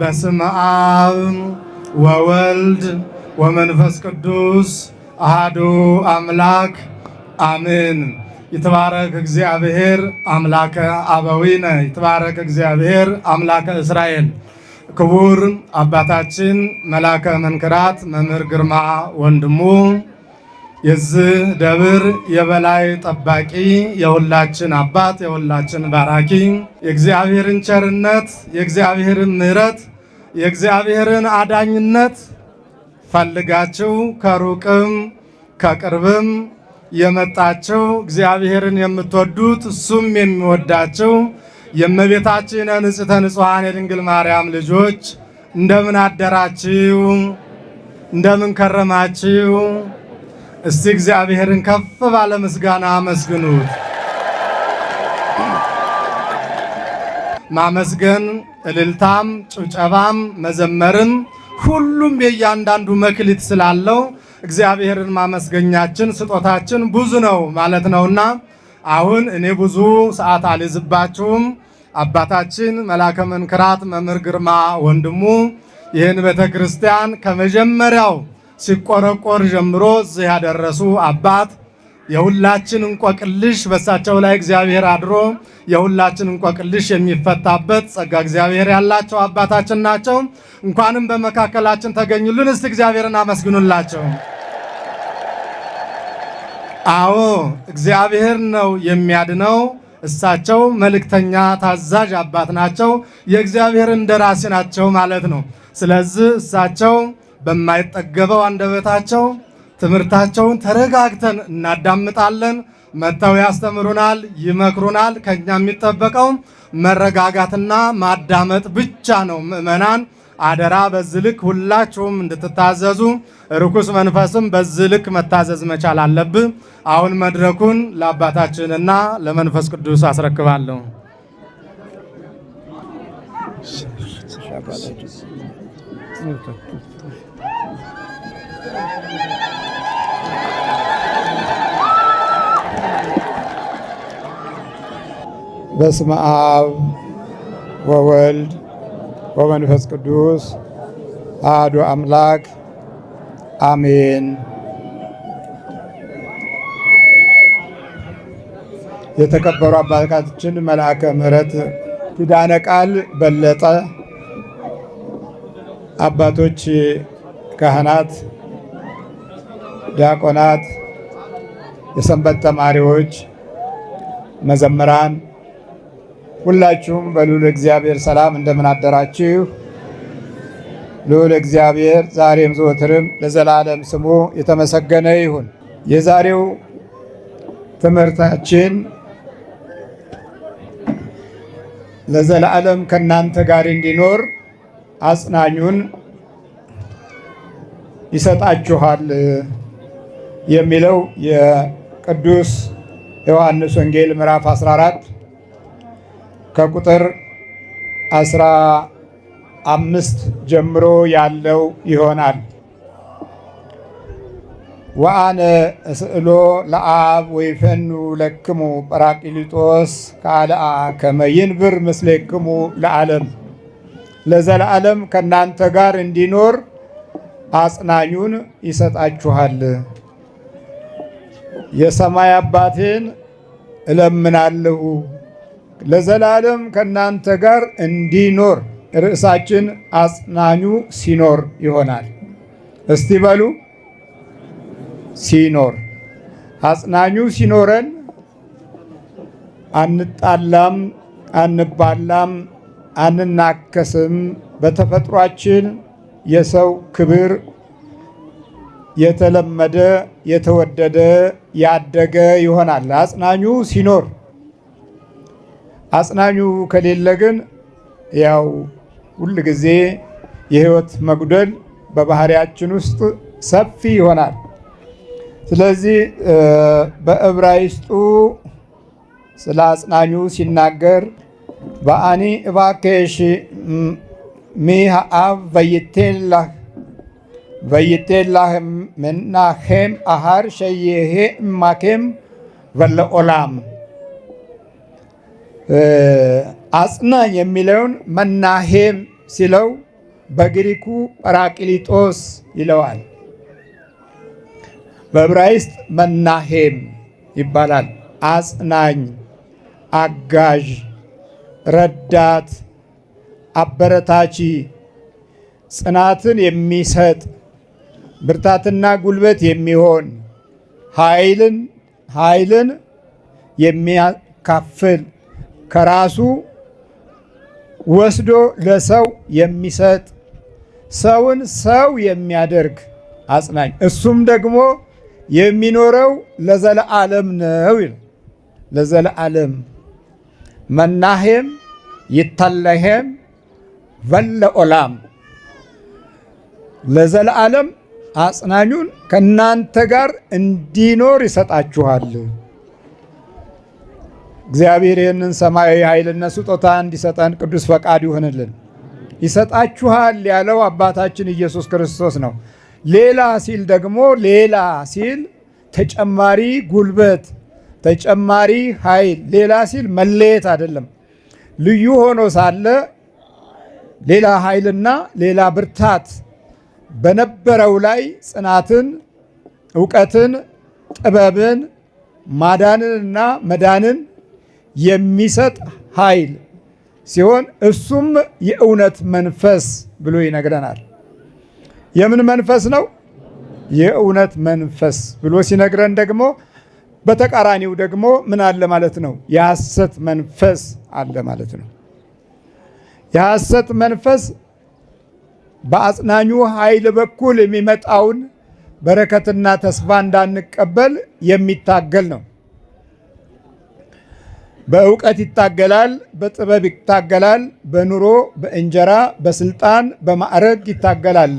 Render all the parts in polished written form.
በስመ አብ ወወልድ ወመንፈስ ቅዱስ አሐዱ አምላክ አሜን። ይትባረክ እግዚአብሔር አምላከ አበዊነ ይትባረክ እግዚአብሔር አምላከ እስራኤል። ክቡር አባታችን መላከ መንክራት መምህር ግርማ ወንድሙ የዚህ ደብር የበላይ ጠባቂ የሁላችን አባት የሁላችን ባራኪ የእግዚአብሔርን ቸርነት የእግዚአብሔርን ምሕረት የእግዚአብሔርን አዳኝነት ፈልጋችሁ ከሩቅም ከቅርብም የመጣችሁ እግዚአብሔርን የምትወዱት እሱም የሚወዳችሁ የእመቤታችን ንጽሕተ ንጹሐን የድንግል ማርያም ልጆች እንደምን አደራችሁ? እንደምን ከረማችሁ? እስቲ እግዚአብሔርን ከፍ ባለ ምስጋና አመስግኑት። ማመስገን እልልታም ጭብጨባም መዘመርም ሁሉም የእያንዳንዱ መክሊት ስላለው እግዚአብሔርን ማመስገኛችን ስጦታችን ብዙ ነው ማለት ነውና አሁን እኔ ብዙ ሰዓት አልይዝባችሁም። አባታችን መላከ መንክራት መምህር ግርማ ወንድሙ ይህን ቤተክርስቲያን ከመጀመሪያው ሲቆረቆር ጀምሮ እዚህ ያደረሱ አባት የሁላችን እንቆቅልሽ በሳቸው ላይ እግዚአብሔር አድሮ የሁላችን እንቆቅልሽ የሚፈታበት ጸጋ እግዚአብሔር ያላቸው አባታችን ናቸው። እንኳንም በመካከላችን ተገኙልን። እስቲ እግዚአብሔርን አመስግኑላቸው። አዎ እግዚአብሔር ነው የሚያድነው። እሳቸው መልእክተኛ ታዛዥ አባት ናቸው። የእግዚአብሔር እንደራሴ ናቸው ማለት ነው። ስለዚህ እሳቸው በማይጠገበው አንደበታቸው ትምህርታቸውን ተረጋግተን እናዳምጣለን። መጥተው ያስተምሩናል፣ ይመክሩናል። ከኛ የሚጠበቀው መረጋጋትና ማዳመጥ ብቻ ነው። ምእመናን አደራ በዚህ ልክ ሁላችሁም እንድትታዘዙ፣ ርኩስ መንፈስም በዚህ ልክ መታዘዝ መቻል አለብን። አሁን መድረኩን ለአባታችንና ለመንፈስ ቅዱስ አስረክባለሁ። በስመ አብ ወወልድ ወመንፈስ ቅዱስ አሐዱ አምላክ አሜን። የተከበሩ አባታችን መልአከ ምሕረት ኪዳነ ቃል በለጠ፣ አባቶች ካህናት፣ ዲያቆናት፣ የሰንበት ተማሪዎች፣ መዘምራን ሁላችሁም በልዑል እግዚአብሔር ሰላም እንደምን አደራችሁ? ልዑል እግዚአብሔር ዛሬም ዘወትርም ለዘላለም ስሙ የተመሰገነ ይሁን። የዛሬው ትምህርታችን ለዘላለም ከእናንተ ጋር እንዲኖር አጽናኙን ይሰጣችኋል የሚለው የቅዱስ ዮሐንስ ወንጌል ምዕራፍ 14 ከቁጥር 15 ጀምሮ ያለው ይሆናል። ወአነ እስእሎ ለአብ ወይፈኑ ለክሙ ጰራቅሊጦስ ካልአ ከመ ይንብር ምስሌክሙ ለዓለም። ለዘላለም ከእናንተ ጋር እንዲኖር አጽናኙን ይሰጣችኋል። የሰማይ አባቴን እለምናለሁ ለዘላለም ከእናንተ ጋር እንዲኖር። ርዕሳችን አጽናኙ ሲኖር ይሆናል። እስቲ በሉ ሲኖር። አጽናኙ ሲኖረን አንጣላም፣ አንባላም፣ አንናከስም። በተፈጥሯችን የሰው ክብር የተለመደ የተወደደ ያደገ ይሆናል አጽናኙ ሲኖር። አጽናኙ ከሌለ ግን ያው ሁል ጊዜ የሕይወት መጉደል በባህሪያችን ውስጥ ሰፊ ይሆናል። ስለዚህ በዕብራይስጡ ስለ አጽናኙ ሲናገር በአኒ እባኬሽ ሚሃአብ ወይቴላህ መናሄም አሃር ሸየሄ እማኬም ወለኦላም። አጽናኝ የሚለውን መናሄም ሲለው በግሪኩ ጰራቅሊጦስ ይለዋል። በዕብራይስጥ መናሄም ይባላል። አጽናኝ፣ አጋዥ፣ ረዳት፣ አበረታቺ፣ ጽናትን የሚሰጥ ብርታትና ጉልበት የሚሆን ኃይልን የሚያካፍል ከራሱ ወስዶ ለሰው የሚሰጥ ሰውን ሰው የሚያደርግ አጽናኝ፣ እሱም ደግሞ የሚኖረው ለዘለዓለም ነው ይላል። ለዘለዓለም መናሄም ይታለሄም ወለዓለም ለዘለዓለም አጽናኙን ከእናንተ ጋር እንዲኖር ይሰጣችኋል። እግዚአብሔር ይህንን ሰማያዊ ኃይልና ስጦታ እንዲሰጠን ቅዱስ ፈቃድ ይሆንልን። ይሰጣችኋል ያለው አባታችን ኢየሱስ ክርስቶስ ነው። ሌላ ሲል ደግሞ ሌላ ሲል ተጨማሪ ጉልበት፣ ተጨማሪ ኃይል፣ ሌላ ሲል መለየት አይደለም። ልዩ ሆኖ ሳለ ሌላ ኃይልና ሌላ ብርታት በነበረው ላይ ጽናትን፣ እውቀትን፣ ጥበብን፣ ማዳንንና መዳንን የሚሰጥ ኃይል ሲሆን እሱም የእውነት መንፈስ ብሎ ይነግረናል። የምን መንፈስ ነው? የእውነት መንፈስ ብሎ ሲነግረን ደግሞ በተቃራኒው ደግሞ ምን አለ ማለት ነው? የሐሰት መንፈስ አለ ማለት ነው። የሐሰት መንፈስ በአጽናኙ ኃይል በኩል የሚመጣውን በረከትና ተስፋ እንዳንቀበል የሚታገል ነው። በእውቀት ይታገላል፣ በጥበብ ይታገላል፣ በኑሮ፣ በእንጀራ፣ በስልጣን፣ በማዕረግ ይታገላል።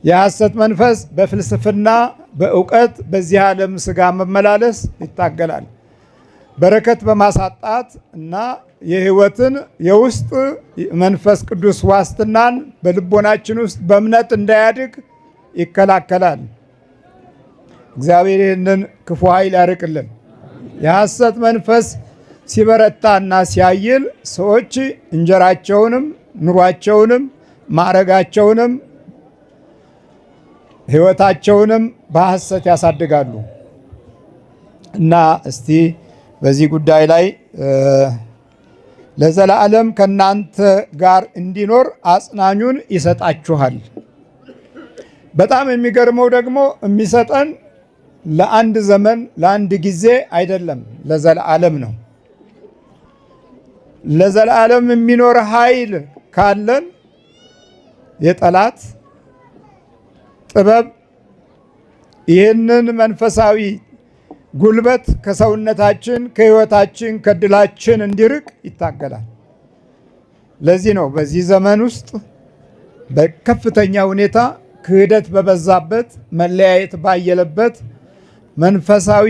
የሐሰት መንፈስ በፍልስፍና፣ በእውቀት፣ በዚህ ዓለም ሥጋ መመላለስ ይታገላል። በረከት በማሳጣት እና የሕይወትን የውስጥ መንፈስ ቅዱስ ዋስትናን በልቦናችን ውስጥ በእምነት እንዳያድግ ይከላከላል። እግዚአብሔር ይህንን ክፉ ኃይል ያርቅልን። የሐሰት መንፈስ ሲበረታና ሲያይል ሰዎች እንጀራቸውንም ኑሯቸውንም ማዕረጋቸውንም ሕይወታቸውንም በሐሰት ያሳድጋሉ እና እስቲ በዚህ ጉዳይ ላይ ለዘላለም ከእናንተ ጋር እንዲኖር አጽናኙን ይሰጣችኋል። በጣም የሚገርመው ደግሞ የሚሰጠን ለአንድ ዘመን ለአንድ ጊዜ አይደለም፣ ለዘላለም ነው። ለዘላለም የሚኖር ኃይል ካለን የጠላት ጥበብ ይህንን መንፈሳዊ ጉልበት ከሰውነታችን፣ ከሕይወታችን፣ ከድላችን እንዲርቅ ይታገላል። ለዚህ ነው በዚህ ዘመን ውስጥ በከፍተኛ ሁኔታ ክህደት በበዛበት፣ መለያየት ባየለበት፣ መንፈሳዊ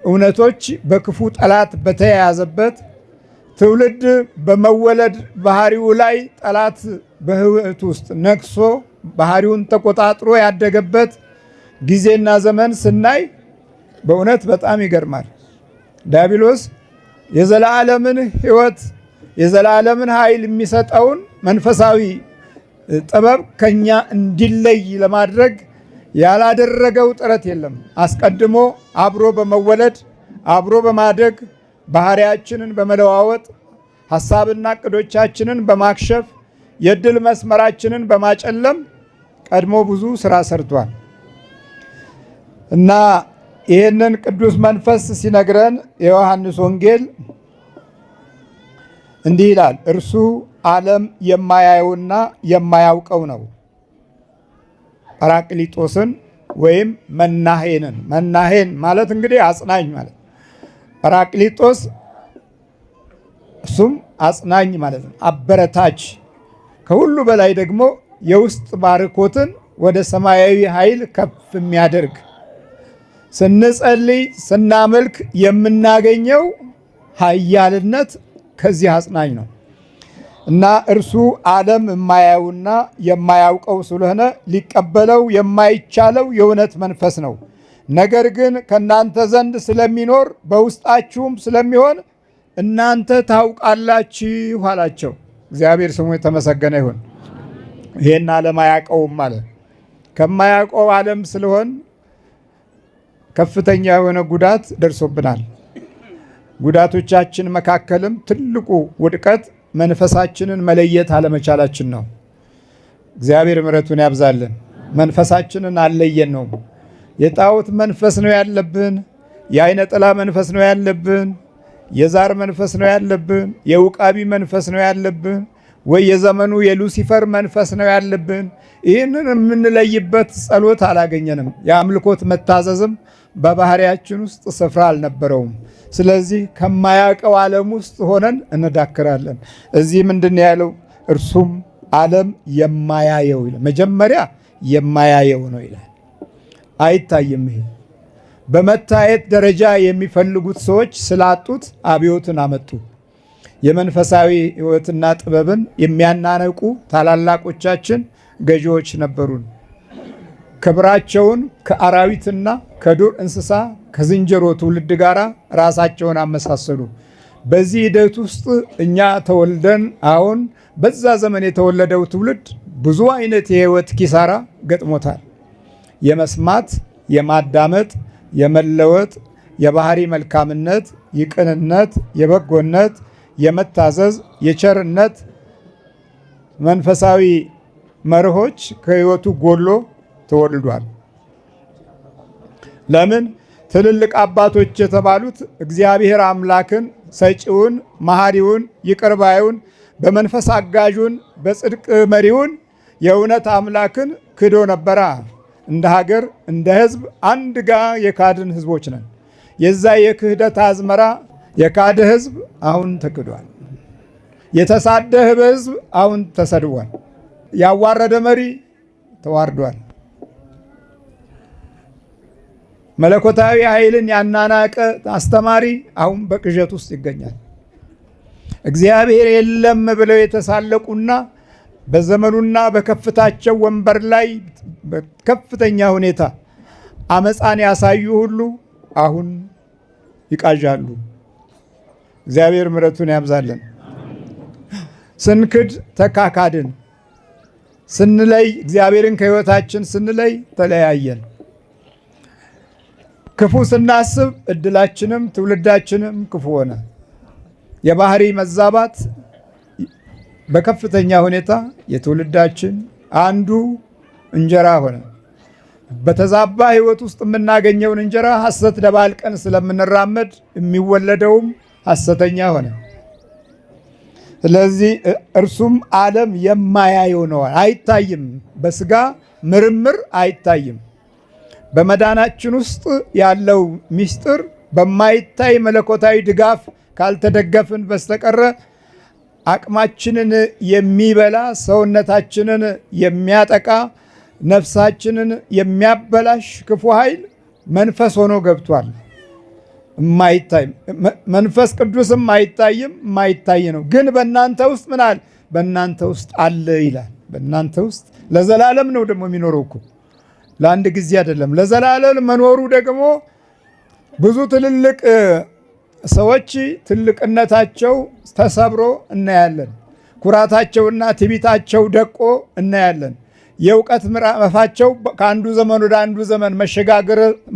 እውነቶች በክፉ ጠላት በተያያዘበት፣ ትውልድ በመወለድ ባህሪው ላይ ጠላት በሕይወት ውስጥ ነግሶ ባህሪውን ተቆጣጥሮ ያደገበት ጊዜና ዘመን ስናይ በእውነት በጣም ይገርማል። ዲያብሎስ የዘላለምን ሕይወት የዘላለምን ኃይል የሚሰጠውን መንፈሳዊ ጥበብ ከኛ እንዲለይ ለማድረግ ያላደረገው ጥረት የለም። አስቀድሞ አብሮ በመወለድ አብሮ በማደግ ባህሪያችንን በመለዋወጥ ሐሳብና ዕቅዶቻችንን በማክሸፍ የድል መስመራችንን በማጨለም ቀድሞ ብዙ ስራ ሰርቷል እና ይህንን ቅዱስ መንፈስ ሲነግረን የዮሐንስ ወንጌል እንዲህ ይላል፣ እርሱ ዓለም የማያየውና የማያውቀው ነው። ጰራቅሊጦስን ወይም መናሄንን፣ መናሄን ማለት እንግዲህ አጽናኝ ማለት፣ ጰራቅሊጦስ እሱም አጽናኝ ማለት ነው፣ አበረታች። ከሁሉ በላይ ደግሞ የውስጥ ባርኮትን ወደ ሰማያዊ ኃይል ከፍ የሚያደርግ ስንጸልይ ስናመልክ የምናገኘው ኃያልነት ከዚህ አጽናኝ ነው እና እርሱ ዓለም የማያየውና የማያውቀው ስለሆነ ሊቀበለው የማይቻለው የእውነት መንፈስ ነው። ነገር ግን ከእናንተ ዘንድ ስለሚኖር በውስጣችሁም ስለሚሆን እናንተ ታውቃላችሁ አላቸው። እግዚአብሔር ስሙ የተመሰገነ ይሁን። ይሄን ዓለም አያውቀውም ማለት ከማያውቀው ዓለም ስለሆን ከፍተኛ የሆነ ጉዳት ደርሶብናል። ጉዳቶቻችን መካከልም ትልቁ ውድቀት መንፈሳችንን መለየት አለመቻላችን ነው። እግዚአብሔር ምሕረቱን ያብዛልን። መንፈሳችንን አለየን ነው። የጣዖት መንፈስ ነው ያለብን፣ የአይነ ጥላ መንፈስ ነው ያለብን፣ የዛር መንፈስ ነው ያለብን፣ የውቃቢ መንፈስ ነው ያለብን፣ ወይ የዘመኑ የሉሲፈር መንፈስ ነው ያለብን። ይህንን የምንለይበት ጸሎት አላገኘንም። የአምልኮት መታዘዝም በባህሪያችን ውስጥ ስፍራ አልነበረውም። ስለዚህ ከማያውቀው ዓለም ውስጥ ሆነን እንዳክራለን። እዚህ ምንድን ያለው? እርሱም ዓለም የማያየው ይላል። መጀመሪያ የማያየው ነው ይላል። አይታይም። ይሄ በመታየት ደረጃ የሚፈልጉት ሰዎች ስላጡት አብዮትን አመጡ። የመንፈሳዊ ሕይወትና ጥበብን የሚያናነቁ ታላላቆቻችን ገዢዎች ነበሩን። ክብራቸውን ከአራዊትና ከዱር እንስሳ ከዝንጀሮ ትውልድ ጋር ራሳቸውን አመሳሰሉ። በዚህ ሂደት ውስጥ እኛ ተወልደን አሁን በዛ ዘመን የተወለደው ትውልድ ብዙ አይነት የህይወት ኪሳራ ገጥሞታል። የመስማት፣ የማዳመጥ፣ የመለወጥ፣ የባህሪ መልካምነት፣ የቅንነት፣ የበጎነት፣ የመታዘዝ፣ የቸርነት መንፈሳዊ መርሆች ከህይወቱ ጎሎ ተወልዷል። ለምን? ትልልቅ አባቶች የተባሉት እግዚአብሔር አምላክን ሰጪውን፣ መሐሪውን፣ ይቅርባዩን፣ በመንፈስ አጋዡን፣ በጽድቅ መሪውን የእውነት አምላክን ክዶ ነበራ። እንደ ሀገር እንደ ህዝብ አንድ ጋ የካድን ህዝቦች ነን። የዛ የክህደት አዝመራ የካደ ህዝብ አሁን ተክዷል። የተሳደበ ህዝብ አሁን ተሰድቧል። ያዋረደ መሪ ተዋርዷል። መለኮታዊ ኃይልን ያናናቀ አስተማሪ አሁን በቅዠት ውስጥ ይገኛል። እግዚአብሔር የለም ብለው የተሳለቁና በዘመኑና በከፍታቸው ወንበር ላይ በከፍተኛ ሁኔታ አመፃን ያሳዩ ሁሉ አሁን ይቃዣሉ። እግዚአብሔር ምሕረቱን ያብዛልን። ስንክድ ተካካድን፣ ስንለይ እግዚአብሔርን ከህይወታችን ስንለይ ተለያየን። ክፉ ስናስብ እድላችንም ትውልዳችንም ክፉ ሆነ። የባህሪ መዛባት በከፍተኛ ሁኔታ የትውልዳችን አንዱ እንጀራ ሆነ። በተዛባ ህይወት ውስጥ የምናገኘውን እንጀራ ሐሰት ደባልቀን ስለምንራመድ የሚወለደውም ሐሰተኛ ሆነ። ስለዚህ እርሱም ዓለም የማያየው ነው፣ አይታይም። በስጋ ምርምር አይታይም። በመዳናችን ውስጥ ያለው ምስጢር በማይታይ መለኮታዊ ድጋፍ ካልተደገፍን በስተቀረ አቅማችንን የሚበላ ሰውነታችንን የሚያጠቃ ነፍሳችንን የሚያበላሽ ክፉ ኃይል መንፈስ ሆኖ ገብቷል። የማይታይ መንፈስ ቅዱስም አይታይም፣ የማይታይ ነው። ግን በእናንተ ውስጥ ምን አለ? በእናንተ ውስጥ አለ ይላል። በእናንተ ውስጥ ለዘላለም ነው ደግሞ የሚኖረው እኮ ለአንድ ጊዜ አይደለም። ለዘላለም መኖሩ ደግሞ ብዙ ትልልቅ ሰዎች ትልቅነታቸው ተሰብሮ እናያለን። ኩራታቸውና ትዕቢታቸው ደቆ እናያለን። የእውቀት ምዕራፋቸው ከአንዱ ዘመን ወደ አንዱ ዘመን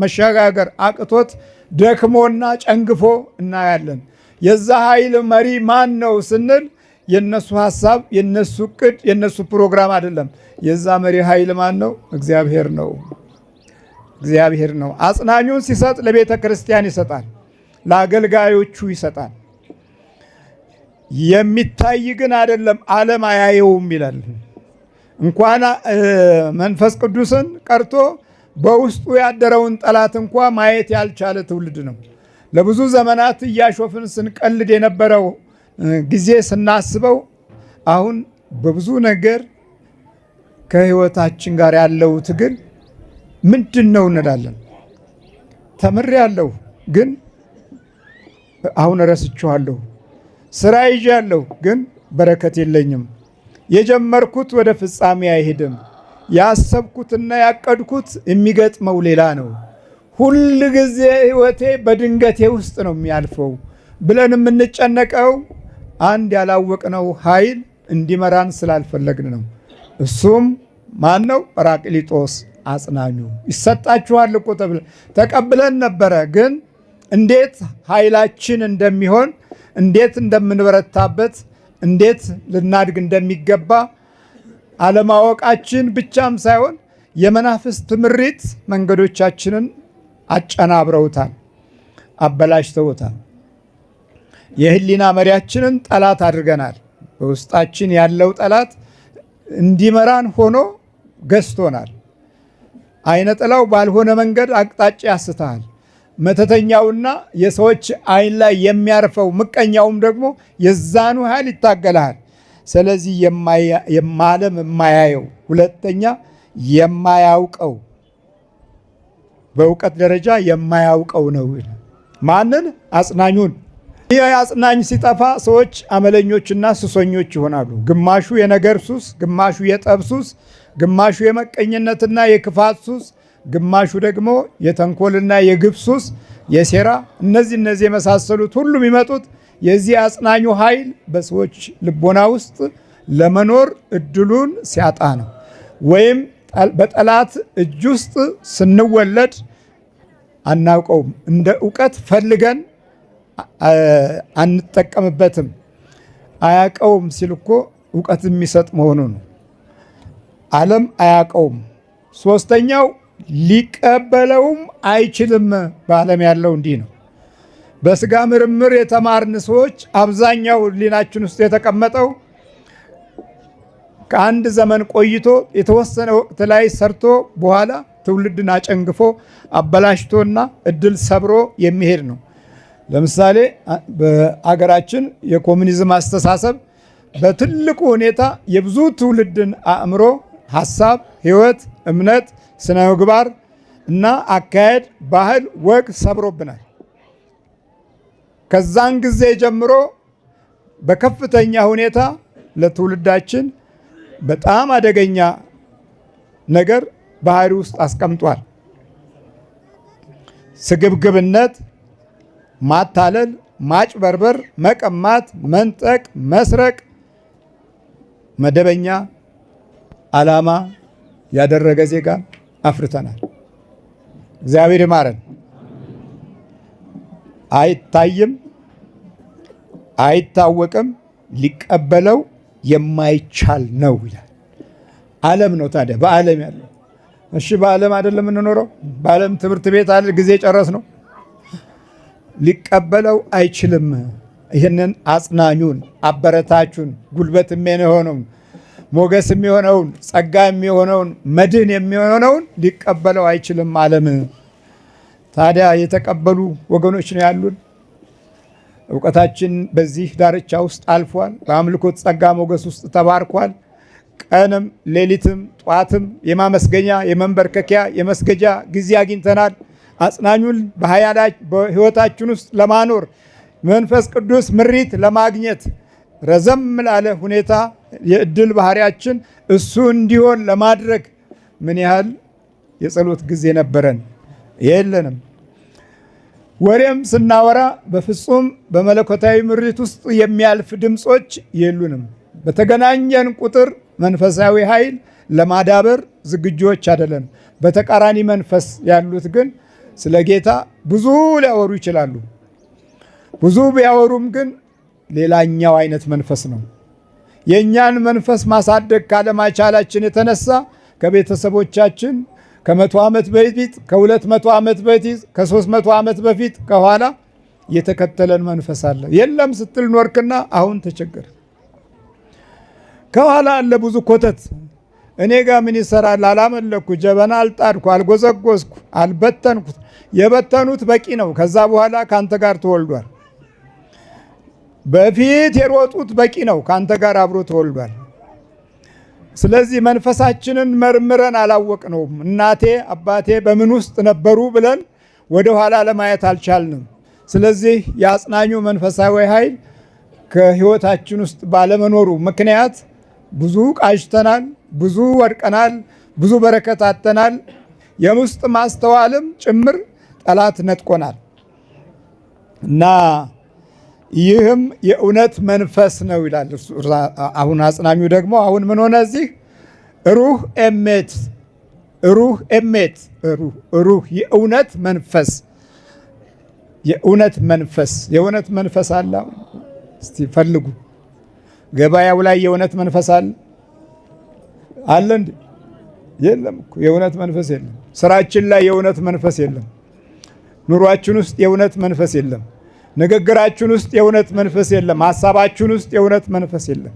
መሸጋገር አቅቶት ደክሞና ጨንግፎ እናያለን። የዛ ኃይል መሪ ማን ነው ስንል የነሱ ሐሳብ፣ የነሱ እቅድ፣ የነሱ ፕሮግራም አይደለም። የዛ መሪ ኃይል ማን ነው? እግዚአብሔር ነው። እግዚአብሔር ነው። አጽናኙን ሲሰጥ ለቤተ ክርስቲያን ይሰጣል፣ ለአገልጋዮቹ ይሰጣል። የሚታይ ግን አይደለም፣ ዓለም አያየውም ይላል። እንኳን መንፈስ ቅዱስን ቀርቶ በውስጡ ያደረውን ጠላት እንኳ ማየት ያልቻለ ትውልድ ነው። ለብዙ ዘመናት እያሾፍን ስንቀልድ የነበረው ጊዜ ስናስበው አሁን በብዙ ነገር ከህይወታችን ጋር ያለው ትግል ምንድን ነው እንላለን። ተምሬያለሁ ግን አሁን ረስቼዋለሁ። ስራ ይዣለሁ ግን በረከት የለኝም። የጀመርኩት ወደ ፍጻሜ አይሄድም። ያሰብኩትና ያቀድኩት የሚገጥመው ሌላ ነው። ሁል ጊዜ ህይወቴ በድንገቴ ውስጥ ነው የሚያልፈው ብለን የምንጨነቀው አንድ ያላወቅነው ኃይል እንዲመራን ስላልፈለግን ነው። እሱም ማን ነው? ጰራቅሊጦስ አጽናኙ። ይሰጣችኋል እኮ ተቀብለን ነበረ። ግን እንዴት ኃይላችን እንደሚሆን፣ እንዴት እንደምንበረታበት፣ እንዴት ልናድግ እንደሚገባ አለማወቃችን ብቻም ሳይሆን የመናፍስት ምሪት መንገዶቻችንን አጨናብረውታል፣ አበላሽተውታል። የህሊና መሪያችንን ጠላት አድርገናል። በውስጣችን ያለው ጠላት እንዲመራን ሆኖ ገዝቶናል። አይነ ጥላው ባልሆነ መንገድ አቅጣጫ ያስተሃል። መተተኛውና የሰዎች አይን ላይ የሚያርፈው ምቀኛውም ደግሞ የዛኑ ኃይል ይታገላል። ስለዚህ ዓለም የማያየው ሁለተኛ የማያውቀው በእውቀት ደረጃ የማያውቀው ነው። ማንን? አጽናኙን። ይህ አጽናኝ ሲጠፋ ሰዎች አመለኞችና ሱሰኞች ይሆናሉ። ግማሹ የነገር ሱስ፣ ግማሹ የጠብ ሱስ፣ ግማሹ የመቀኝነትና የክፋት ሱስ፣ ግማሹ ደግሞ የተንኮልና የግፍ ሱስ፣ የሴራ እነዚህ የመሳሰሉት ሁሉ የሚመጡት የዚህ አጽናኙ ኃይል በሰዎች ልቦና ውስጥ ለመኖር እድሉን ሲያጣ ነው። ወይም በጠላት እጅ ውስጥ ስንወለድ አናውቀውም። እንደ እውቀት ፈልገን አንጠቀምበትም። አያውቀውም ሲል እኮ እውቀት የሚሰጥ መሆኑ ነው። ዓለም አያውቀውም። ሶስተኛው ሊቀበለውም አይችልም። በዓለም ያለው እንዲህ ነው። በስጋ ምርምር የተማርን ሰዎች አብዛኛው ሕሊናችን ውስጥ የተቀመጠው ከአንድ ዘመን ቆይቶ የተወሰነ ወቅት ላይ ሰርቶ በኋላ ትውልድን አጨንግፎ አበላሽቶና እድል ሰብሮ የሚሄድ ነው። ለምሳሌ በአገራችን የኮሙኒዝም አስተሳሰብ በትልቁ ሁኔታ የብዙ ትውልድን አእምሮ፣ ሐሳብ፣ ሕይወት፣ እምነት፣ ስነ ምግባር እና አካሄድ፣ ባህል፣ ወግ ሰብሮብናል። ከዛን ጊዜ ጀምሮ በከፍተኛ ሁኔታ ለትውልዳችን በጣም አደገኛ ነገር ባህሪ ውስጥ አስቀምጧል። ስግብግብነት፣ ማታለል፣ ማጭበርበር፣ መቀማት፣ መንጠቅ፣ መስረቅ መደበኛ ዓላማ ያደረገ ዜጋ አፍርተናል። እግዚአብሔር ይማረን። አይታይም፣ አይታወቅም፣ ሊቀበለው የማይቻል ነው ይላል። ዓለም ነው ታዲያ በዓለም ያለው። እሺ በዓለም አይደለም የምንኖረው? በዓለም ትምህርት ቤት አለ ጊዜ ጨረስ ነው። ሊቀበለው አይችልም። ይህንን አጽናኙን፣ አበረታቹን፣ ጉልበት የሚሆነውን፣ ሞገስ የሚሆነውን፣ ጸጋ የሚሆነውን፣ መድህን የሚሆነውን ሊቀበለው አይችልም ዓለም። ታዲያ የተቀበሉ ወገኖች ነው ያሉን። እውቀታችን በዚህ ዳርቻ ውስጥ አልፏል። በአምልኮት ጸጋ ሞገስ ውስጥ ተባርኳል። ቀንም ሌሊትም ጧትም የማመስገኛ የመንበርከኪያ የመስገጃ ጊዜ አግኝተናል። አጽናኙን በሕይወታችን ውስጥ ለማኖር መንፈስ ቅዱስ ምሪት ለማግኘት ረዘም ላለ ሁኔታ የእድል ባህሪያችን እሱ እንዲሆን ለማድረግ ምን ያህል የጸሎት ጊዜ ነበረን? የለንም። ወሬም ስናወራ በፍጹም በመለኮታዊ ምሪት ውስጥ የሚያልፍ ድምፆች የሉንም። በተገናኘን ቁጥር መንፈሳዊ ኃይል ለማዳበር ዝግጆች አይደለም። በተቃራኒ መንፈስ ያሉት ግን ስለ ጌታ ብዙ ሊያወሩ ይችላሉ። ብዙ ቢያወሩም ግን ሌላኛው አይነት መንፈስ ነው። የእኛን መንፈስ ማሳደግ ካለማቻላችን የተነሳ ከቤተሰቦቻችን ከ100 ዓመት በፊት ከ200 ዓመት በፊት ከ300 ዓመት በፊት ከኋላ የተከተለን መንፈስ አለ። የለም ስትል ኖርክና አሁን ተቸገር። ከኋላ አለ ብዙ ኮተት። እኔ ጋር ምን ይሰራል? አላመለኩ፣ ጀበና አልጣድኩ፣ አልጎዘጎዝኩ፣ አልበተንኩት። የበተኑት በቂ ነው። ከዛ በኋላ ካንተ ጋር ተወልዷል። በፊት የሮጡት በቂ ነው። ካንተ ጋር አብሮ ተወልዷል። ስለዚህ መንፈሳችንን መርምረን አላወቅነውም። እናቴ አባቴ በምን ውስጥ ነበሩ ብለን ወደ ኋላ ለማየት አልቻልንም። ስለዚህ የአጽናኙ መንፈሳዊ ኃይል ከሕይወታችን ውስጥ ባለመኖሩ ምክንያት ብዙ ቃዥተናል፣ ብዙ ወድቀናል፣ ብዙ በረከት አጥተናል። የውስጥ ማስተዋልም ጭምር ጠላት ነጥቆናል እና ይህም የእውነት መንፈስ ነው ይላል። አሁን አጽናሚው ደግሞ አሁን ምን ሆነ እዚህ ሩህ ኤሜት ሩህ የእውነት መንፈስ የእውነት መንፈስ አለ። እስቲ ፈልጉ። ገበያው ላይ የእውነት መንፈስ አለ እንዴ? የለም እኮ የእውነት መንፈስ የለም። ስራችን ላይ የእውነት መንፈስ የለም። ኑሯችን ውስጥ የእውነት መንፈስ የለም። ንግግራችን ውስጥ የእውነት መንፈስ የለም። ሀሳባችን ውስጥ የእውነት መንፈስ የለም።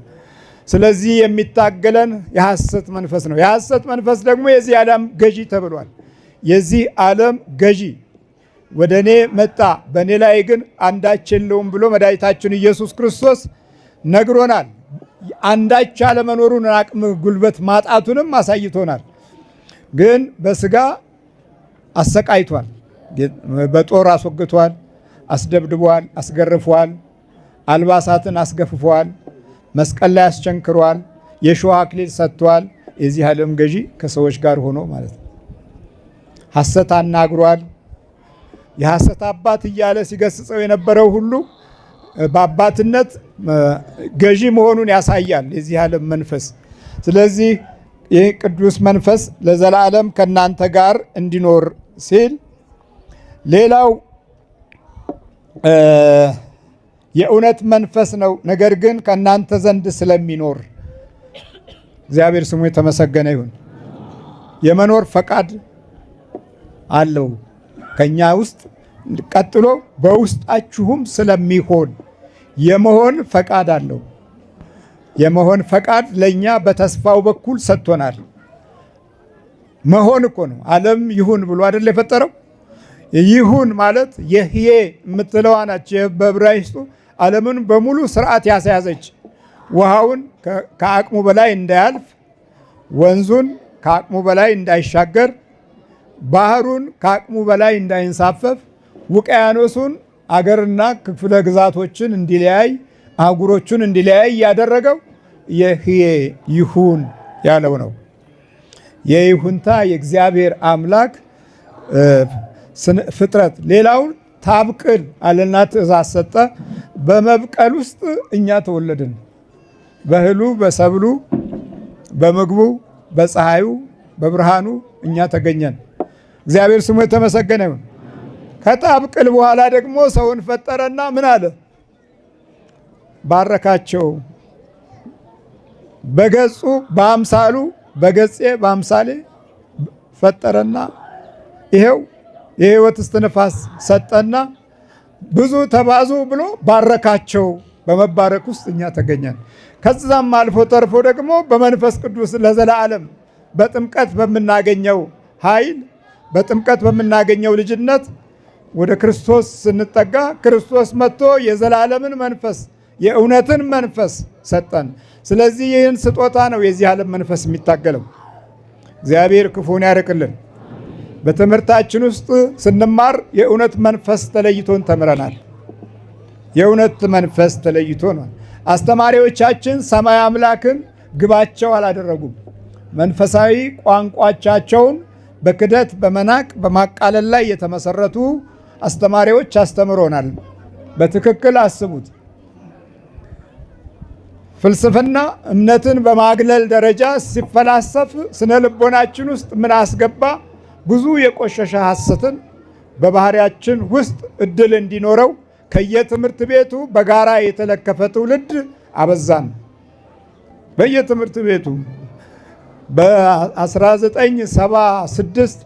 ስለዚህ የሚታገለን የሐሰት መንፈስ ነው። የሐሰት መንፈስ ደግሞ የዚህ ዓለም ገዢ ተብሏል። የዚህ ዓለም ገዢ ወደ እኔ መጣ በእኔ ላይ ግን አንዳች የለውም ብሎ መድኃኒታችን ኢየሱስ ክርስቶስ ነግሮናል። አንዳች አለመኖሩን አቅም ጉልበት ማጣቱንም አሳይቶናል። ግን በስጋ አሰቃይቷል። በጦር አስወግቷል፣ አስደብድቧል፣ አስገርፏል፣ አልባሳትን አስገፍፏል፣ መስቀል ላይ አስቸንክሯል፣ የሾህ አክሊል ሰጥቷል። የዚህ ዓለም ገዢ ከሰዎች ጋር ሆኖ ማለት ነው። ሐሰት አናግሯል። የሐሰት አባት እያለ ሲገስጸው የነበረው ሁሉ በአባትነት ገዢ መሆኑን ያሳያል የዚህ ዓለም መንፈስ። ስለዚህ ይህ ቅዱስ መንፈስ ለዘላለም ከእናንተ ጋር እንዲኖር ሲል ሌላው የእውነት መንፈስ ነው፣ ነገር ግን ከእናንተ ዘንድ ስለሚኖር እግዚአብሔር ስሙ የተመሰገነ ይሁን። የመኖር ፈቃድ አለው ከኛ ውስጥ። ቀጥሎ በውስጣችሁም ስለሚሆን የመሆን ፈቃድ አለው። የመሆን ፈቃድ ለእኛ በተስፋው በኩል ሰጥቶናል። መሆን እኮ ነው። ዓለም ይሁን ብሎ አይደል የፈጠረው? ይሁን ማለት የህዬ የምትለዋ ናች። በዕብራይስጡ ዓለምን በሙሉ ስርዓት ያስያዘች፣ ውሃውን ከአቅሙ በላይ እንዳያልፍ፣ ወንዙን ከአቅሙ በላይ እንዳይሻገር፣ ባህሩን ከአቅሙ በላይ እንዳይንሳፈፍ፣ ውቅያኖሱን አገርና ክፍለ ግዛቶችን እንዲለያይ፣ አህጉሮቹን እንዲለያይ ያደረገው የህዬ ይሁን ያለው ነው። የይሁንታ የእግዚአብሔር አምላክ ፍጥረት። ሌላውን ታብቅል አለና ትእዛዝ ሰጠ። በመብቀል ውስጥ እኛ ተወለድን። በእህሉ፣ በሰብሉ፣ በምግቡ፣ በፀሐዩ፣ በብርሃኑ እኛ ተገኘን። እግዚአብሔር ስሙ የተመሰገነ ይሁን። ከታብቅል በኋላ ደግሞ ሰውን ፈጠረና ምን አለ? ባረካቸው። በገጹ በአምሳሉ በገጼ በአምሳሌ ፈጠረና ይሄው የሕይወት እስትንፋስ ሰጠና ብዙ ተባዙ ብሎ ባረካቸው። በመባረክ ውስጥ እኛ ተገኘን። ከዛም አልፎ ተርፎ ደግሞ በመንፈስ ቅዱስ ለዘላለም በጥምቀት በምናገኘው ኃይል፣ በጥምቀት በምናገኘው ልጅነት ወደ ክርስቶስ ስንጠጋ ክርስቶስ መጥቶ የዘላለምን መንፈስ የእውነትን መንፈስ ሰጠን። ስለዚህ ይህን ስጦታ ነው የዚህ ዓለም መንፈስ የሚታገለው። እግዚአብሔር ክፉን ያርቅልን። በትምህርታችን ውስጥ ስንማር የእውነት መንፈስ ተለይቶን ተምረናል። የእውነት መንፈስ ተለይቶ ነው። አስተማሪዎቻችን ሰማይ አምላክን ግባቸው አላደረጉም። መንፈሳዊ ቋንቋቻቸውን በክደት በመናቅ በማቃለል ላይ የተመሰረቱ አስተማሪዎች አስተምሮናል። በትክክል አስቡት። ፍልስፍና እምነትን በማግለል ደረጃ ሲፈላሰፍ ስነ ልቦናችን ውስጥ ምን አስገባ? ብዙ የቆሸሸ ሐሰትን በባህሪያችን ውስጥ እድል እንዲኖረው ከየትምህርት ቤቱ በጋራ የተለከፈ ትውልድ አበዛን። በየትምህርት ቤቱ በ1976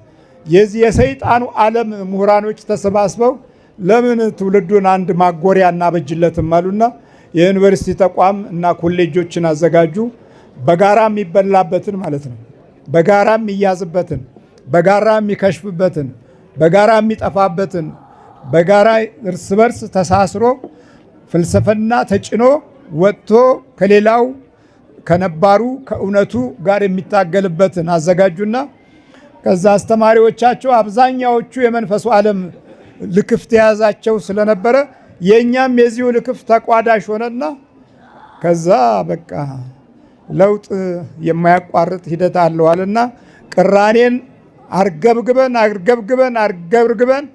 የዚህ የሰይጣኑ ዓለም ምሁራኖች ተሰባስበው ለምን ትውልዱን አንድ ማጎሪያ እናበጅለትም አሉና የዩኒቨርሲቲ ተቋም እና ኮሌጆችን አዘጋጁ። በጋራ የሚበላበትን ማለት ነው፣ በጋራ የሚያዝበትን፣ በጋራ የሚከሽፍበትን፣ በጋራ የሚጠፋበትን፣ በጋራ እርስ በርስ ተሳስሮ ፍልስፍና ተጭኖ ወጥቶ ከሌላው ከነባሩ ከእውነቱ ጋር የሚታገልበትን አዘጋጁና ከዛ አስተማሪዎቻቸው አብዛኛዎቹ የመንፈሱ ዓለም ልክፍት የያዛቸው ስለነበረ የእኛም የዚሁ ልክፍት ተቋዳሽ ሆነና ከዛ በቃ ለውጥ የማያቋርጥ ሂደት አለዋልና ቅራኔን አርገብግበን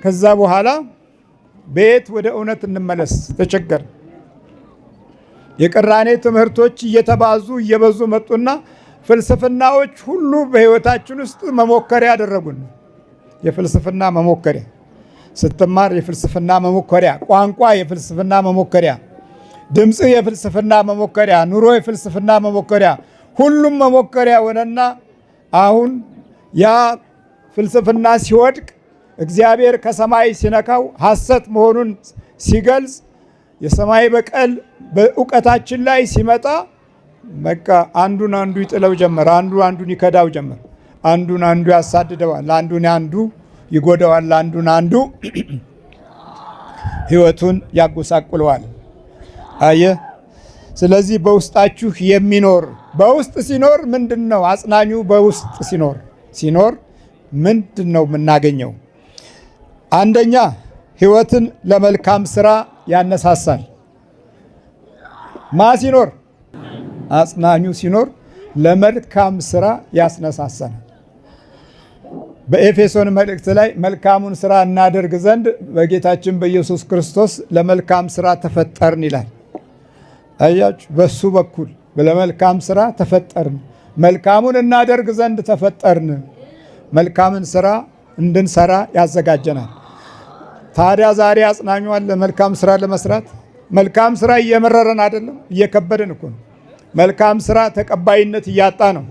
ከዛ በኋላ በየት ወደ እውነት እንመለስ? ተቸገር። የቅራኔ ትምህርቶች እየተባዙ እየበዙ መጡና ፍልስፍናዎች ሁሉ በሕይወታችን ውስጥ መሞከሪያ ያደረጉን። የፍልስፍና መሞከሪያ ስትማር፣ የፍልስፍና መሞከሪያ ቋንቋ፣ የፍልስፍና መሞከሪያ ድምፅ፣ የፍልስፍና መሞከሪያ ኑሮ፣ የፍልስፍና መሞከሪያ ሁሉም መሞከሪያ ሆነና አሁን ያ ፍልስፍና ሲወድቅ እግዚአብሔር ከሰማይ ሲነካው ሐሰት መሆኑን ሲገልጽ የሰማይ በቀል በእውቀታችን ላይ ሲመጣ በቃ አንዱን አንዱ ይጥለው ጀመር። አንዱን ይከዳው ጀመር። አንዱን አንዱ ያሳድደዋል። አንዱን አንዱ ይጎዳዋል። አንዱን አንዱ ሕይወቱን ያጎሳቁለዋል። አየ። ስለዚህ በውስጣችሁ የሚኖር በውስጥ ሲኖር ምንድን ነው? አጽናኙ በውስጥ ሲኖር ምንድን ነው የምናገኘው? አንደኛ ሕይወትን ለመልካም ስራ ያነሳሳል። ማ ሲኖር? አጽናኙ ሲኖር ለመልካም ስራ ያስነሳሳል። በኤፌሶን መልእክት ላይ መልካሙን ስራ እናደርግ ዘንድ በጌታችን በኢየሱስ ክርስቶስ ለመልካም ስራ ተፈጠርን ይላል። አያችሁ፣ በሱ በኩል ለመልካም ስራ ተፈጠርን። መልካሙን እናደርግ ዘንድ ተፈጠርን። መልካምን ስራ እንድንሰራ ያዘጋጀናል። ታዲያ ዛሬ አጽናኙ አለ መልካም ስራ ለመስራት። መልካም ስራ እየመረረን አይደለም፣ እየከበደን እኮ ነው። መልካም ስራ ተቀባይነት እያጣ ነው።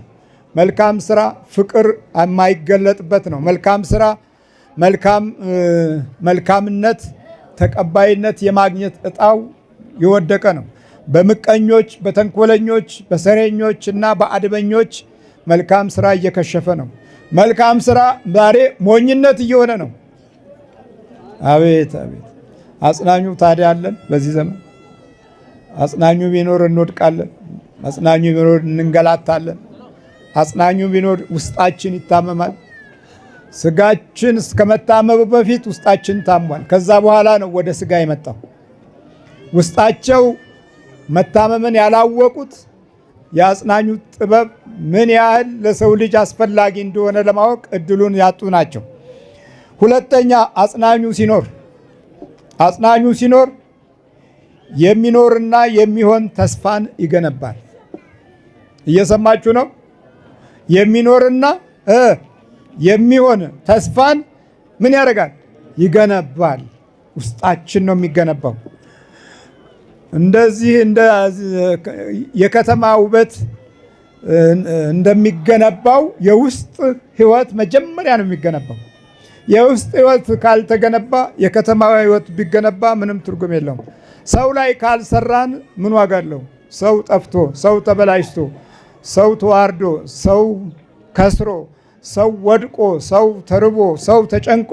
መልካም ስራ ፍቅር የማይገለጥበት ነው። መልካም ስራ መልካምነት ተቀባይነት የማግኘት እጣው የወደቀ ነው። በምቀኞች፣ በተንኮለኞች፣ በሰሬኞች እና በአድመኞች መልካም ስራ እየከሸፈ ነው። መልካም ስራ ዛሬ ሞኝነት እየሆነ ነው። አቤት አቤት! አጽናኙ ታዲያ አለን በዚህ ዘመን። አጽናኙ ቢኖር እንወድቃለን። አጽናኙ ቢኖር እንንገላታለን። አጽናኙ ቢኖር ውስጣችን ይታመማል። ስጋችን እስከመታመሙ በፊት ውስጣችን ታሟል። ከዛ በኋላ ነው ወደ ስጋ የመጣው። ውስጣቸው መታመምን ያላወቁት የአጽናኙ ጥበብ ምን ያህል ለሰው ልጅ አስፈላጊ እንደሆነ ለማወቅ እድሉን ያጡ ናቸው። ሁለተኛ አጽናኙ ሲኖር የሚኖርና የሚሆን ተስፋን ይገነባል። እየሰማችሁ ነው? የሚኖርና የሚሆን ተስፋን ምን ያደርጋል? ይገነባል። ውስጣችን ነው የሚገነባው። እንደዚህ የከተማ ውበት እንደሚገነባው የውስጥ ሕይወት መጀመሪያ ነው የሚገነባው። የውስጥ ሕይወት ካልተገነባ የከተማ ሕይወት ቢገነባ ምንም ትርጉም የለውም። ሰው ላይ ካልሰራን ምን ዋጋ አለው? ሰው ጠፍቶ፣ ሰው ተበላሽቶ፣ ሰው ተዋርዶ፣ ሰው ከስሮ፣ ሰው ወድቆ፣ ሰው ተርቦ፣ ሰው ተጨንቆ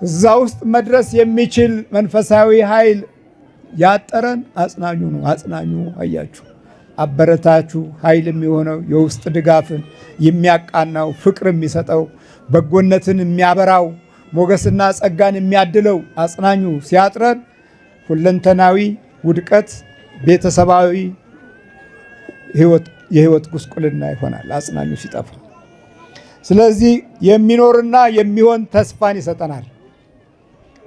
እዛ ውስጥ መድረስ የሚችል መንፈሳዊ ኃይል ያጠረን አጽናኙ ነው። አጽናኙ አያችሁ፣ አበረታቹ ኃይል የሚሆነው የውስጥ ድጋፍን የሚያቃናው ፍቅር የሚሰጠው በጎነትን የሚያበራው ሞገስና ጸጋን የሚያድለው አጽናኙ ሲያጥረን ሁለንተናዊ ውድቀት፣ ቤተሰባዊ የህይወት ጉስቁልና ይሆናል አጽናኙ ሲጠፋ። ስለዚህ የሚኖርና የሚሆን ተስፋን ይሰጠናል።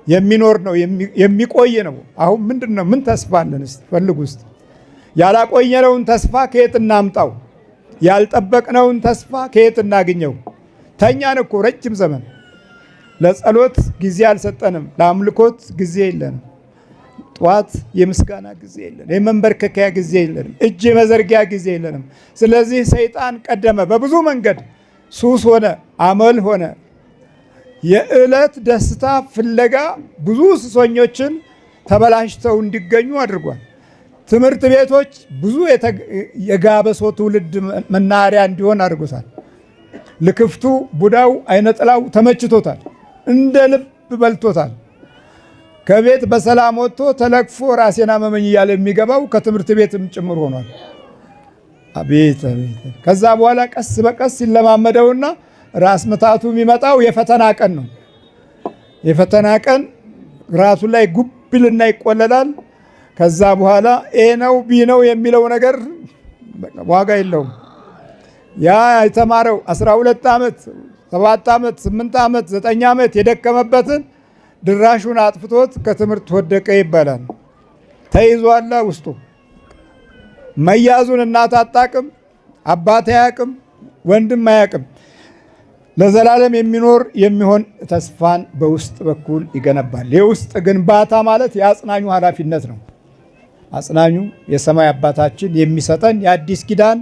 የሚኖር ነው፣ የሚቆይ ነው። አሁን ምንድን ነው? ምን ተስፋ አለን? እስቲ ፈልጉ ውስጥ ያላቆየነውን ተስፋ ከየት እናምጣው? ያልጠበቅነውን ተስፋ ከየት እናገኘው? ተኛን እኮ ረጅም ዘመን። ለጸሎት ጊዜ አልሰጠንም። ለአምልኮት ጊዜ የለንም። ጠዋት የምስጋና ጊዜ የለንም። የመንበርከኪያ ጊዜ የለንም። እጅ የመዘርጊያ ጊዜ የለንም። ስለዚህ ሰይጣን ቀደመ። በብዙ መንገድ ሱስ ሆነ፣ አመል ሆነ። የዕለት ደስታ ፍለጋ ብዙ ሱሰኞችን ተበላሽተው እንዲገኙ አድርጓል። ትምህርት ቤቶች ብዙ የጋበሶ ትውልድ መናኸሪያ እንዲሆን አድርጎታል። ልክፍቱ፣ ቡዳው፣ አይነጥላው ተመችቶታል። እንደ ልብ በልቶታል። ከቤት በሰላም ወጥቶ ተለክፎ ራሴን አመመኝ እያለ የሚገባው ከትምህርት ቤትም ጭምር ሆኗል። አቤት አቤት! ከዛ በኋላ ቀስ በቀስ ሲለማመደውና ራስ ምታቱ የሚመጣው የፈተና ቀን ነው። የፈተና ቀን ራሱ ላይ ጉብልና ይቆለላል። ከዛ በኋላ ኤ ነው ቢ ነው የሚለው ነገር ዋጋ የለውም። ያ የተማረው 12 ዓመት 7 ዓመት 8 ዓመት 9 ዓመት የደከመበትን ድራሹን አጥፍቶት ከትምህርት ወደቀ ይባላል። ተይዟላ ውስጡ። መያዙን እናት አታቅም፣ አባት አያቅም፣ ወንድም አያቅም። ለዘላለም የሚኖር የሚሆን ተስፋን በውስጥ በኩል ይገነባል። የውስጥ ግንባታ ማለት የአጽናኙ ኃላፊነት ነው። አጽናኙ የሰማይ አባታችን የሚሰጠን የአዲስ ኪዳን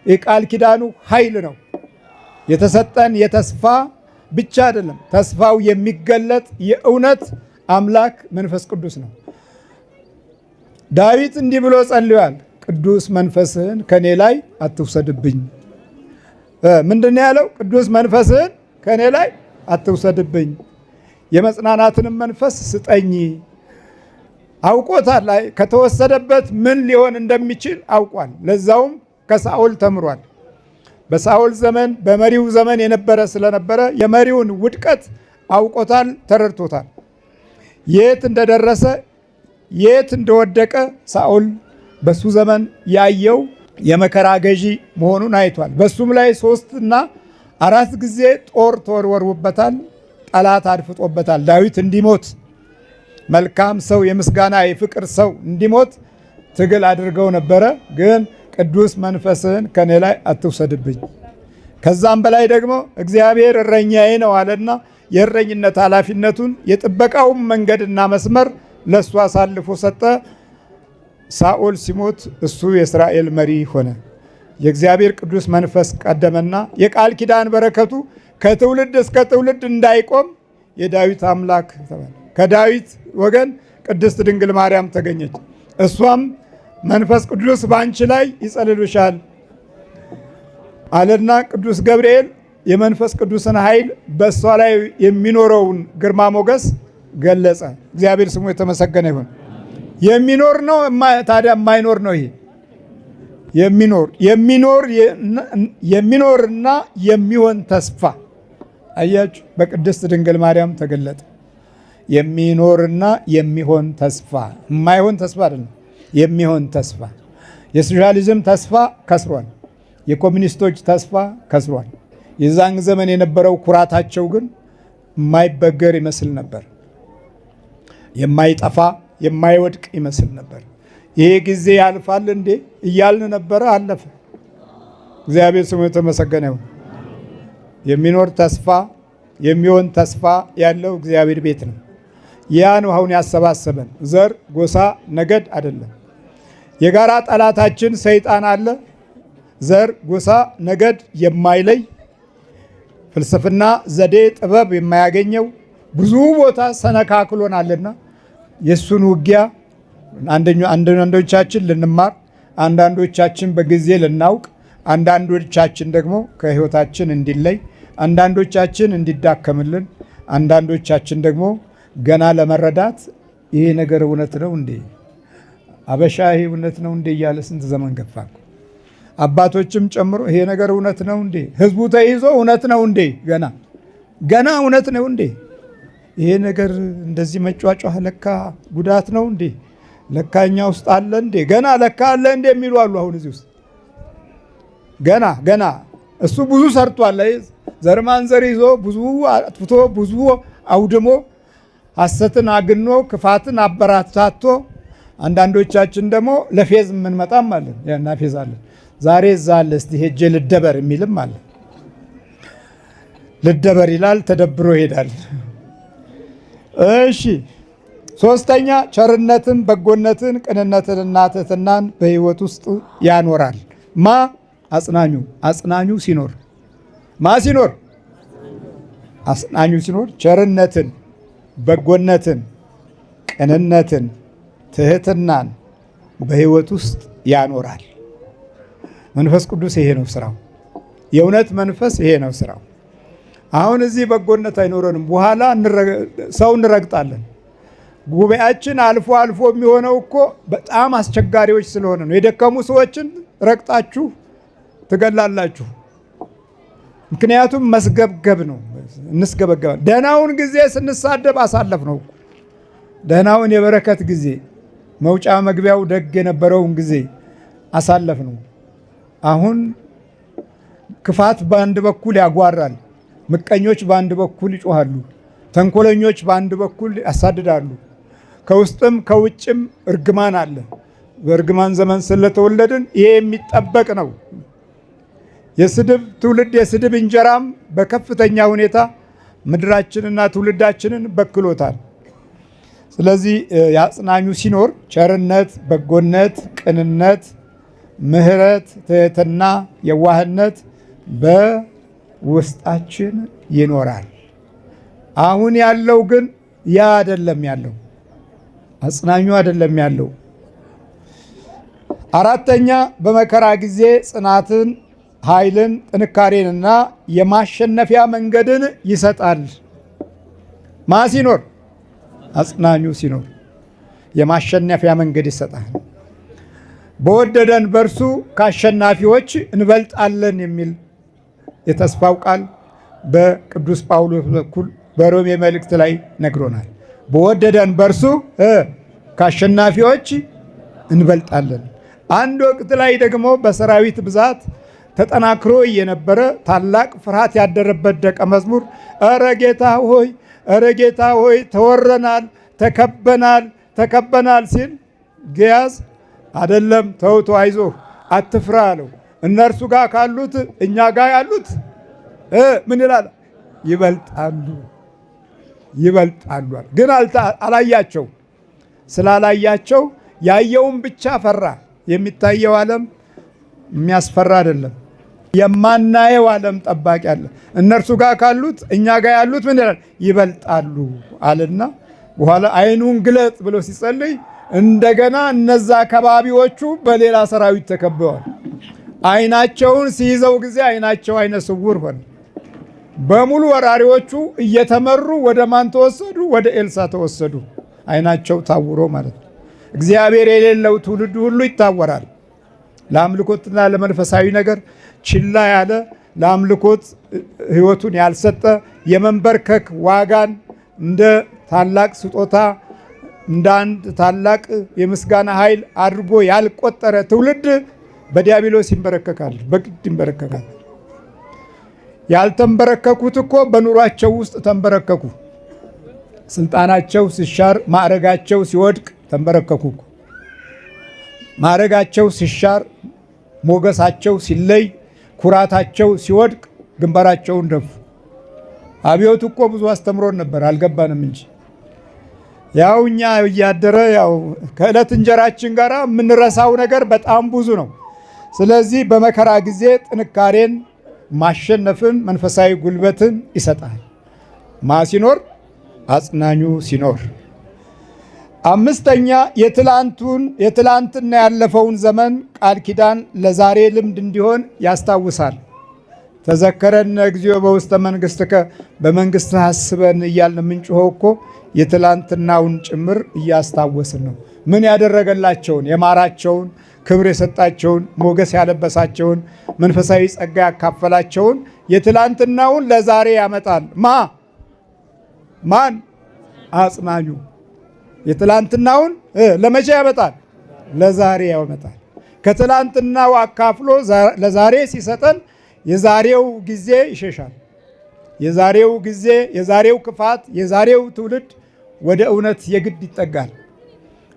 የቃል ኪዳኑ ኃይል ነው። የተሰጠን የተስፋ ብቻ አይደለም፣ ተስፋው የሚገለጥ የእውነት አምላክ መንፈስ ቅዱስ ነው። ዳዊት እንዲህ ብሎ ጸልዮአል። ቅዱስ መንፈስህን ከኔ ላይ አትውሰድብኝ። ምንድን ነው ያለው? ቅዱስ መንፈስህን ከኔ ላይ አትውሰድብኝ፣ የመጽናናትንም መንፈስ ስጠኝ። አውቆታል። ከተወሰደበት ምን ሊሆን እንደሚችል አውቋል። ለዛውም ከሳኦል ተምሯል። በሳኦል ዘመን በመሪው ዘመን የነበረ ስለነበረ የመሪውን ውድቀት አውቆታል፣ ተረድቶታል። የት እንደደረሰ የት እንደወደቀ ሳኦል በሱ ዘመን ያየው የመከራ ገዢ መሆኑን አይቷል። በሱም ላይ 3 እና 4 ጊዜ ጦር ተወርውሮበታል፣ ጠላት አድፍጦበታል። ዳዊት እንዲሞት መልካም ሰው የምስጋና የፍቅር ሰው እንዲሞት ትግል አድርገው ነበረ። ግን ቅዱስ መንፈስህን ከኔ ላይ አትውሰድብኝ፣ ከዛም በላይ ደግሞ እግዚአብሔር እረኛዬ ነው አለና የእረኝነት ኃላፊነቱን የጥበቃውን መንገድና መስመር ለእሱ አሳልፎ ሰጠ። ሳኦል ሲሞት እሱ የእስራኤል መሪ ሆነ። የእግዚአብሔር ቅዱስ መንፈስ ቀደመና የቃል ኪዳን በረከቱ ከትውልድ እስከ ትውልድ እንዳይቆም የዳዊት አምላክ ተባለ። ከዳዊት ወገን ቅድስት ድንግል ማርያም ተገኘች። እሷም መንፈስ ቅዱስ በአንቺ ላይ ይጸልልሻል አለና ቅዱስ ገብርኤል የመንፈስ ቅዱስን ኃይል በእሷ ላይ የሚኖረውን ግርማ ሞገስ ገለጸ። እግዚአብሔር ስሙ የተመሰገነ ይሁን። የሚኖር ነው ታዲያ የማይኖር ነው? ይሄ የሚኖርና የሚሆን ተስፋ አያችሁ፣ በቅድስት ድንግል ማርያም ተገለጠ። የሚኖርና የሚሆን ተስፋ፣ የማይሆን ተስፋ አይደለም፣ የሚሆን ተስፋ። የሶሻሊዝም ተስፋ ከስሯል። የኮሚኒስቶች ተስፋ ከስሯል። የዛን ዘመን የነበረው ኩራታቸው ግን የማይበገር ይመስል ነበር። የማይጠፋ የማይወድቅ ይመስል ነበር። ይሄ ጊዜ ያልፋል እንዴ እያልን ነበረ፣ አለፈ። እግዚአብሔር ስሙ የተመሰገነ ይሁን። የሚኖር ተስፋ የሚሆን ተስፋ ያለው እግዚአብሔር ቤት ነው። ያ ነው አሁን ያሰባሰበን። ዘር፣ ጎሳ፣ ነገድ አይደለም። የጋራ ጠላታችን ሰይጣን አለ። ዘር፣ ጎሳ፣ ነገድ የማይለይ ፍልስፍና፣ ዘዴ፣ ጥበብ የማያገኘው ብዙ ቦታ ሰነካክሎናልና የእሱን ውጊያ አንዳንዶቻችን ልንማር፣ አንዳንዶቻችን በጊዜ ልናውቅ፣ አንዳንዶቻችን ደግሞ ከሕይወታችን እንዲለይ፣ አንዳንዶቻችን እንዲዳከምልን፣ አንዳንዶቻችን ደግሞ ገና ለመረዳት ይሄ ነገር እውነት ነው እንዴ? አበሻ ይሄ እውነት ነው እንዴ እያለ ስንት ዘመን ገፋ። አባቶችም ጨምሮ ይሄ ነገር እውነት ነው እንዴ? ህዝቡ ተይዞ እውነት ነው እንዴ? ገና እውነት ነው እንዴ? ይሄ ነገር እንደዚህ መጫጫህ ለካ ጉዳት ነው እንዴ? ለካ እኛ ውስጥ አለ እንዴ? ገና ለካ አለ እንዴ የሚሉ አሉ። አሁን እዚህ ውስጥ ገና እሱ ብዙ ሰርቷል። ዘር ማንዘር ይዞ ብዙ አጥፍቶ ብዙ አውድሞ ሐሰትን አግኖ ክፋትን አበራታቶ፣ አንዳንዶቻችን ደግሞ ለፌዝ የምንመጣም አለን። እናፌዛለን። ዛሬ እዛ አለ እስቲ ሄጄ ልደበር የሚልም አለ። ልደበር ይላል፣ ተደብሮ ይሄዳል። እሺ፣ ሶስተኛ ቸርነትን፣ በጎነትን፣ ቅንነትንና ትሕትናን በሕይወት ውስጥ ያኖራል። አጽናኙ ሲኖር። ሲኖር? አጽናኙ ሲኖር ቸርነትን፣ በጎነትን፣ ቅንነትን፣ ትሕትናን በሕይወት ውስጥ ያኖራል። መንፈስ ቅዱስ ይሄ ነው ስራው። የእውነት መንፈስ ይሄ ነው ስራው። አሁን እዚህ በጎነት አይኖረንም፣ በኋላ ሰው እንረግጣለን። ጉባኤያችን አልፎ አልፎ የሚሆነው እኮ በጣም አስቸጋሪዎች ስለሆነ ነው። የደከሙ ሰዎችን ረግጣችሁ ትገላላችሁ። ምክንያቱም መስገብገብ ነው፣ እንስገበገባል። ደህናውን ጊዜ ስንሳደብ አሳለፍ ነው። ደህናውን የበረከት ጊዜ መውጫ መግቢያው ደግ የነበረውን ጊዜ አሳለፍ ነው። አሁን ክፋት በአንድ በኩል ያጓራል፣ ምቀኞች በአንድ በኩል ይጮሃሉ፣ ተንኮለኞች በአንድ በኩል ያሳድዳሉ። ከውስጥም ከውጭም እርግማን አለ። በእርግማን ዘመን ስለተወለድን ይሄ የሚጠበቅ ነው። የስድብ ትውልድ የስድብ እንጀራም በከፍተኛ ሁኔታ ምድራችንና ትውልዳችንን በክሎታል። ስለዚህ የአጽናኙ ሲኖር ቸርነት፣ በጎነት፣ ቅንነት፣ ምሕረት፣ ትህትና፣ የዋህነት በውስጣችን ይኖራል። አሁን ያለው ግን ያ አይደለም ያለው፣ አጽናኙ አይደለም ያለው። አራተኛ በመከራ ጊዜ ጽናትን፣ ኃይልን፣ ጥንካሬንና የማሸነፊያ መንገድን ይሰጣል። ማ ሲኖር? አጽናኙ ሲኖር የማሸነፊያ መንገድ ይሰጣል። በወደደን በእርሱ ከአሸናፊዎች እንበልጣለን የሚል የተስፋው ቃል በቅዱስ ጳውሎስ በኩል በሮሜ መልእክት ላይ ነግሮናል። በወደደን በእርሱ ከአሸናፊዎች እንበልጣለን። አንድ ወቅት ላይ ደግሞ በሰራዊት ብዛት ተጠናክሮ የነበረ ታላቅ ፍርሃት ያደረበት ደቀ መዝሙር እረ ጌታ ሆይ፣ እረ ጌታ ሆይ ተወረናል፣ ተከበናል ሲል ግያዝ አይደለም ተውቶ አይዞህ አትፍራ አለው። እነርሱ ጋር ካሉት እኛ ጋር ያሉት ምን ይላል? ይበልጣሉ። ግን አላያቸው። ስላላያቸው ያየውን ብቻ ፈራ። የሚታየው ዓለም የሚያስፈራ አይደለም። የማናየው ዓለም ጠባቂ አለ። እነርሱ ጋር ካሉት እኛ ጋር ያሉት ምን ይላል? ይበልጣሉ አለና በኋላ ዓይኑን ግለጥ ብሎ ሲጸልይ እንደገና እነዛ ከባቢዎቹ በሌላ ሰራዊት ተከበዋል። ዓይናቸውን ሲይዘው ጊዜ ዓይናቸው ዓይነ ስውር ሆነ። በሙሉ ወራሪዎቹ እየተመሩ ወደ ማን ተወሰዱ? ወደ ኤልሳ ተወሰዱ። ዓይናቸው ታውሮ ማለት ነው። እግዚአብሔር የሌለው ትውልድ ሁሉ ይታወራል። ለአምልኮትና ለመንፈሳዊ ነገር ችላ ያለ፣ ለአምልኮት ሕይወቱን ያልሰጠ፣ የመንበርከክ ዋጋን እንደ ታላቅ ስጦታ እንደ አንድ ታላቅ የምስጋና ኃይል አድርጎ ያልቆጠረ ትውልድ በዲያብሎስ ይንበረከካል፣ በግድ ይንበረከካል። ያልተንበረከኩት እኮ በኑሯቸው ውስጥ ተንበረከኩ። ስልጣናቸው ሲሻር፣ ማዕረጋቸው ሲወድቅ ተንበረከኩ። ማዕረጋቸው ሲሻር፣ ሞገሳቸው ሲለይ፣ ኩራታቸው ሲወድቅ ግንባራቸውን ደፉ። አብዮቱ እኮ ብዙ አስተምሮን ነበር፣ አልገባንም እንጂ ያው እኛ እያደረ ያው ከዕለት እንጀራችን ጋር የምንረሳው ነገር በጣም ብዙ ነው። ስለዚህ በመከራ ጊዜ ጥንካሬን፣ ማሸነፍን፣ መንፈሳዊ ጉልበትን ይሰጣል። ማ ሲኖር? አጽናኙ ሲኖር። አምስተኛ የትላንትና ያለፈውን ዘመን ቃል ኪዳን ለዛሬ ልምድ እንዲሆን ያስታውሳል። ተዘከረነ እግዚኦ በውስተ መንግሥትከ፣ በመንግሥትህ አስበን እያልን የምንጮኸው እኮ የትላንትናውን ጭምር እያስታወስን ነው። ምን ያደረገላቸውን፣ የማራቸውን፣ ክብር የሰጣቸውን፣ ሞገስ ያለበሳቸውን፣ መንፈሳዊ ጸጋ ያካፈላቸውን የትላንትናውን ለዛሬ ያመጣል። ማን? አጽናኙ። የትላንትናውን ለመቼ ያመጣል? ለዛሬ ያመጣል። ከትላንትናው አካፍሎ ለዛሬ ሲሰጠን የዛሬው ጊዜ ይሸሻል። የዛሬው ጊዜ፣ የዛሬው ክፋት፣ የዛሬው ትውልድ ወደ እውነት የግድ ይጠጋል።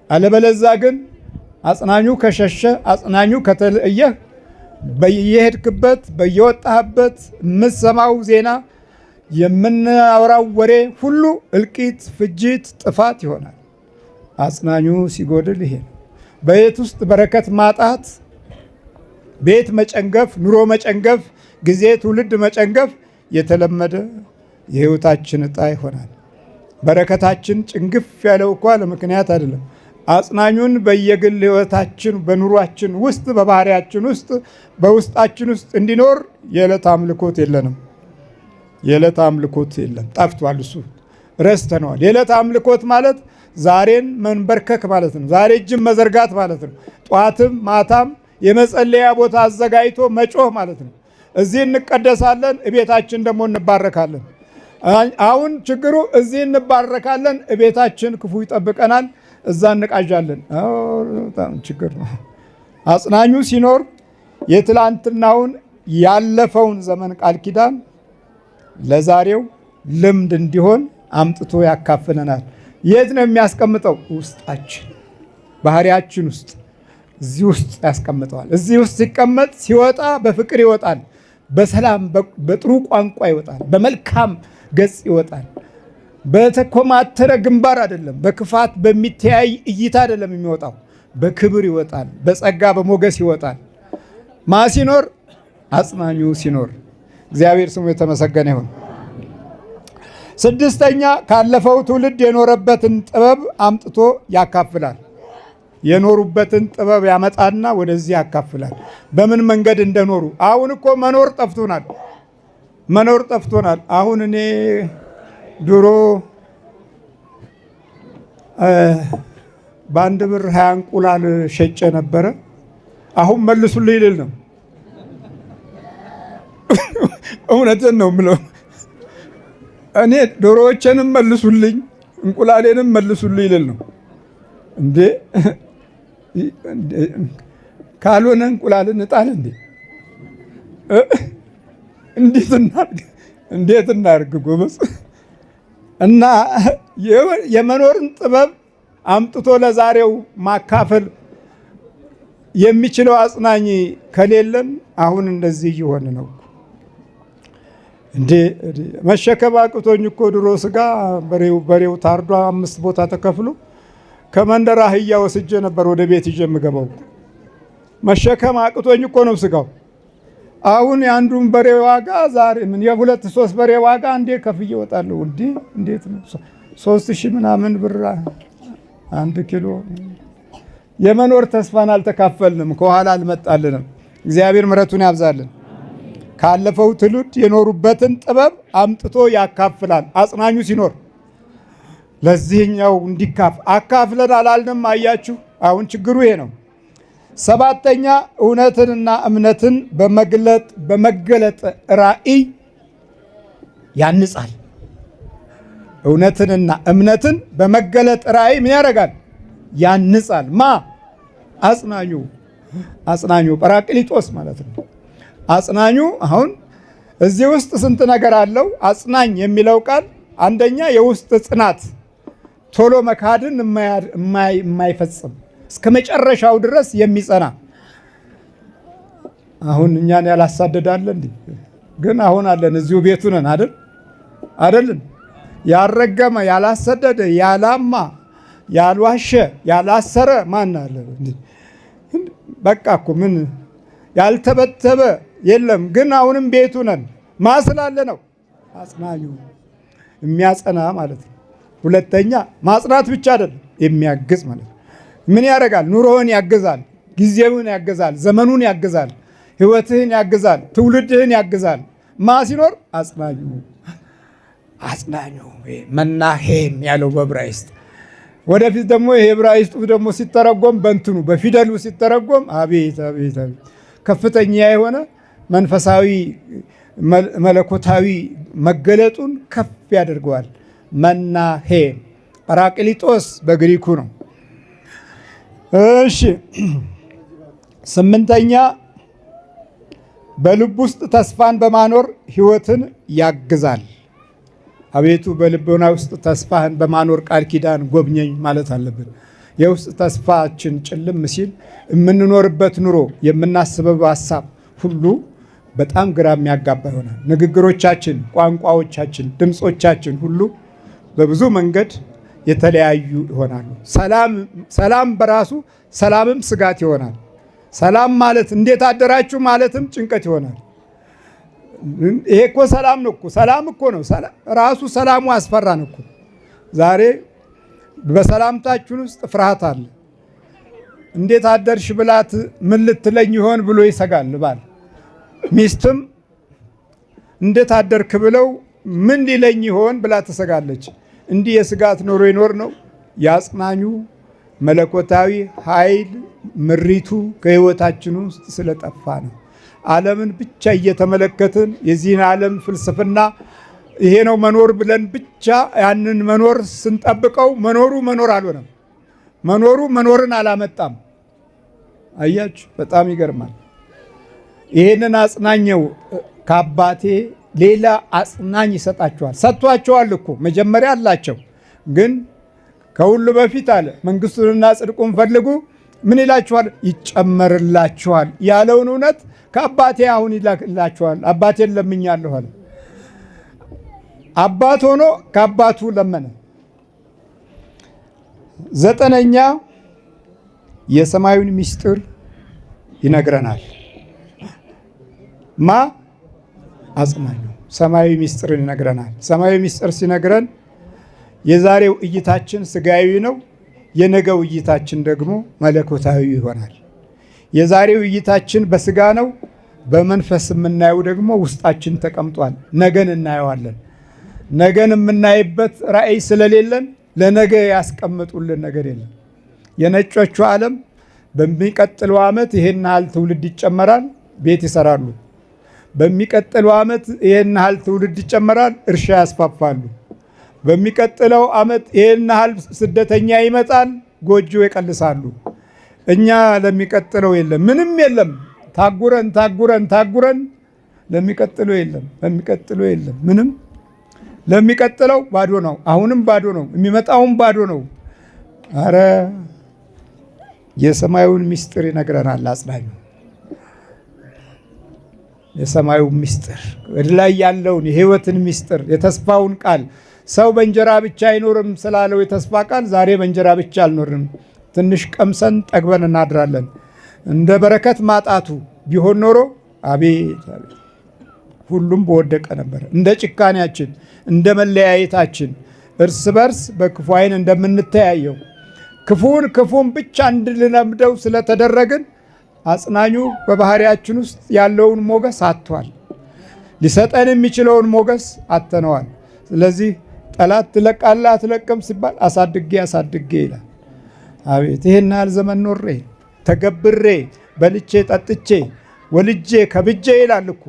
አለበለዛ ግን አጽናኙ ከሸሸ፣ አጽናኙ ከተለየህ በየሄድክበት በየወጣህበት የምትሰማው ዜና የምናወራው ወሬ ሁሉ እልቂት፣ ፍጅት፣ ጥፋት ይሆናል። አጽናኙ ሲጎድል ይሄ ነው። በቤት ውስጥ በረከት ማጣት፣ ቤት መጨንገፍ፣ ኑሮ መጨንገፍ፣ ጊዜ ትውልድ መጨንገፍ የተለመደ የሕይወታችን ዕጣ ይሆናል። በረከታችን ጭንግፍ ያለው እኳ ለምክንያት አይደለም። አጽናኙን በየግል ሕይወታችን በኑሯችን ውስጥ በባህሪያችን ውስጥ በውስጣችን ውስጥ እንዲኖር የዕለት አምልኮት የለንም። የዕለት አምልኮት የለም፣ ጠፍቷል። እሱ ረስተነዋል። የዕለት አምልኮት ማለት ዛሬን መንበርከክ ማለት ነው። ዛሬ እጅን መዘርጋት ማለት ነው። ጧትም ማታም የመጸለያ ቦታ አዘጋጅቶ መጮህ ማለት ነው። እዚህ እንቀደሳለን፣ እቤታችን ደግሞ እንባረካለን። አሁን ችግሩ እዚህ እንባረካለን፣ እቤታችን ክፉ ይጠብቀናል፣ እዛ እንቃዣለን። በጣም ችግር ነው። አጽናኙ ሲኖር የትላንትናውን ያለፈውን ዘመን ቃል ኪዳን ለዛሬው ልምድ እንዲሆን አምጥቶ ያካፍለናል። የት ነው የሚያስቀምጠው? ውስጣችን፣ ባህሪያችን ውስጥ፣ እዚህ ውስጥ ያስቀምጠዋል። እዚህ ውስጥ ሲቀመጥ ሲወጣ በፍቅር ይወጣል፣ በሰላም በጥሩ ቋንቋ ይወጣል፣ በመልካም ገጽ ይወጣል። በተኮማተረ ግንባር አይደለም፣ በክፋት በሚተያይ እይታ አይደለም የሚወጣው፣ በክብር ይወጣል፣ በጸጋ በሞገስ ይወጣል። ማ ሲኖር? አጽናኙ ሲኖር። እግዚአብሔር ስሙ የተመሰገነ ይሁን። ስድስተኛ ካለፈው ትውልድ የኖረበትን ጥበብ አምጥቶ ያካፍላል። የኖሩበትን ጥበብ ያመጣና ወደዚህ ያካፍላል። በምን መንገድ እንደኖሩ። አሁን እኮ መኖር ጠፍቶናል። አሁን እኔ ድሮ በአንድ ብር 20 እንቁላል ሸጬ ነበረ። አሁን መልሱልኝ ልል ነው። እውነትን ነው የምለው። እኔ ዶሮዎቼንም መልሱልኝ እንቁላሌንም መልሱልኝ ልል ነው። እንዴ ካልሆነ እንቁላልን እጣል እንዴ? እንዴት እናድርግ ጎበዝ? እና የመኖርን ጥበብ አምጥቶ ለዛሬው ማካፈል የሚችለው ከሌለን አሁን እንደዚህ እየሆነ ነው። እንዴ መሸከም አቅቶኝ እኮ ድሮ ስጋ በሬው ታርዶ 5 ቦታ ተከፍሎ ከመንደር አህያ ወስጄ ነበር ወደ ቤት ይዤ የምገባው። መሸከም አቅቶኝ እኮ ነው ስጋው። አሁን የአንዱን በሬ ዋጋ ዛሬ ምን የ2-3 በሬ ዋጋ እንዴ ከፍዬ እወጣለሁ። እንዴት ነው 3000 ምናምን ብር 1 ኪሎ። የመኖር ተስፋን አልተካፈልንም፣ ከኋላ አልመጣልንም። እግዚአብሔር ምሕረቱን ያብዛልን። ካለፈው ትውልድ የኖሩበትን ጥበብ አምጥቶ ያካፍላል። አጽናኙ ሲኖር ለዚህኛው አካፍለን አላልንም። አያችሁ፣ አሁን ችግሩ ይሄ ነው። 7ኛ እውነትንና እምነትን በመገለጥ ራእይ ያንጻል። እውነትንና እምነትን በመገለጥ ራእይ ምን ያደርጋል? ያንጻል። አጽናኙ ጰራቅሊጦስ ማለት ነው። አጽናኙ አሁን እዚህ ውስጥ ስንት ነገር አለው። አጽናኝ የሚለው ቃል አንደኛ የውስጥ ጽናት፣ ቶሎ መካድን የማይፈጽም እስከ መጨረሻው ድረስ የሚጸና። አሁን እኛን ያላሳደዳለ እንዴ? ግን አሁን አለን፣ እዚሁ ቤቱ ነን አይደልን? ያልረገመ ያላሰደደ ያላማ ያልዋሸ ያላሰረ ማን አለ? በቃ እኮ ምን ያልተበተበ የለም። ግን አሁንም ቤቱ ነን። ማስላለ ነው አጽናኙ የሚያጸና ማለት ነው። ሁለተኛ ማጽናት ብቻ አይደለም፣ የሚያግዝ ማለት ነው። ምን ያደርጋል? ኑሮህን ያግዛል፣ ጊዜውን ያግዛል፣ ዘመኑን ያግዛል፣ ህይወትህን ያግዛል፣ ትውልድህን ያግዛል። ሲኖር? አጽናኙ መናሄም ያለው በዕብራይስጥ። ወደፊት ደግሞ ይሄ ዕብራይስጡ ደግሞ ሲተረጎም በእንትኑ በፊደሉ ሲተረጎም አቤት ከፍተኛ የሆነ መንፈሳዊ መለኮታዊ መገለጡን ከፍ ያደርገዋል። መናሄም ጰራቅሊጦስ በግሪኩ ነው። እሺ 8ኛ በልብ ውስጥ ተስፋን በማኖር ህይወትን ያግዛል። አቤቱ በልቦና ውስጥ ተስፋህን በማኖር ቃል ኪዳን ጎብኘኝ ማለት አለብን። የውስጥ ተስፋችን ጭልም ሲል የምንኖርበት ኑሮ የምናስበው ሀሳብ ሁሉ በጣም ግራ የሚያጋባ ይሆናል። ንግግሮቻችን፣ ቋንቋዎቻችን፣ ድምፆቻችን ሁሉ በብዙ መንገድ የተለያዩ ይሆናሉ። ሰላም በራሱ ሰላምም ስጋት ይሆናል። ሰላም ማለት እንዴት አደራችሁ ማለትም ጭንቀት ይሆናል። ይሄ እኮ ሰላም ነው እኮ ሰላም እኮ ነው። ራሱ ሰላሙ አስፈራን እኮ። ዛሬ በሰላምታችን ውስጥ ፍርሃት አለ። እንዴት አደርሽ ብላት ምን ልትለኝ ይሆን ብሎ ይሰጋል ባል። ሚስትም እንዴት አደርክ ብለው ምን ሊለኝ ይሆን ብላ ትሰጋለች። እንዲህ የስጋት ኖሮ ይኖር ነው። ያጽናኙ መለኮታዊ ኃይል ምሪቱ ከህይወታችን ውስጥ ስለጠፋ ነው። ዓለምን ብቻ እየተመለከትን የዚህን ዓለም ፍልስፍና ይሄ ነው መኖር ብለን ብቻ ያንን መኖር ስንጠብቀው መኖሩ መኖር አልሆነም። መኖሩ መኖርን አላመጣም። አያችሁ፣ በጣም ይገርማል። ይሄንን አጽናኘው ከአባቴ ሌላ አጽናኝ ይሰጣችኋል። ሰጥቷቸዋል እኮ መጀመሪያ አላቸው። ግን ከሁሉ በፊት አለ መንግሥቱንና ጽድቁን ፈልጉ ምን ይላችኋል? ይጨመርላችኋል ያለውን እውነት ከአባቴ አሁን ይላችኋል። አባቴን ለምኛለሁ አለ። አባት ሆኖ ከአባቱ ለመነ። 9ኛ የሰማዩን ምስጢር ይነግረናል። ማ አጽናኙ ሰማያዊ ምስጢርን ይነግረናል። ሰማያዊ ምስጢር ሲነግረን የዛሬው እይታችን ስጋዊ ነው። የነገው እይታችን ደግሞ መለኮታዊ ይሆናል። የዛሬው እይታችን በስጋ ነው። በመንፈስ የምናየው ደግሞ ውስጣችን ተቀምጧል። ነገን እናየዋለን። ነገን የምናይበት ራእይ ስለሌለን ለነገ ያስቀምጡልን ነገር የለም። የነጮቹ ዓለም በሚቀጥለው ዓመት ይሄን ያህል ትውልድ ይጨመራል፣ ቤት ይሰራሉ። በሚቀጥለው ዓመት ይሄን ያህል ትውልድ ይጨመራል፣ እርሻ ያስፋፋሉ። በሚቀጥለው ዓመት ይሄን ያህል ስደተኛ ይመጣል፣ ጎጆ ይቀልሳሉ። እኛ ለሚቀጥለው የለም፣ ምንም የለም። ታጉረን ታጉረን ታጉረን ለሚቀጥለው የለም፣ ለሚቀጥለው የለም ምንም። ለሚቀጥለው ባዶ ነው፣ አሁንም ባዶ ነው፣ የሚመጣውም ባዶ ነው። አረ የሰማዩን ምስጢር ይነግረናል አጽናኙ። የሰማዩ ምስጢር ወደ ላይ ያለውን የሕይወትን ምስጢር የተስፋውን ቃል ሰው በእንጀራ ብቻ አይኖርም ስላለው የተስፋ ቃል ዛሬ በእንጀራ ብቻ አልኖርም፣ ትንሽ ቀምሰን ጠግበን እናድራለን። እንደ በረከት ማጣቱ ቢሆን ኖሮ አቤት አቤት ሁሉም በወደቀ ነበር። እንደ ጭካኔያችን እንደ መለያየታችን እርስ በርስ በክፉ ዓይን እንደምንተያየው ክፉን ብቻ እንድንለምደው ስለተደረግን አጽናኙ በባህሪያችን ውስጥ ያለውን ሞገስ አጥቷል። ሊሰጠን የሚችለውን ሞገስ አጥተነዋል። ስለዚህ ጠላት ትለቃለህ አትለቅም ሲባል አሳድጌ አሳድጌ ይላል። አቤት ይሄን ያህል ዘመን ኖሬ ተገብሬ በልቼ ጠጥቼ ወልጄ ከብጄ ይላል እኮ።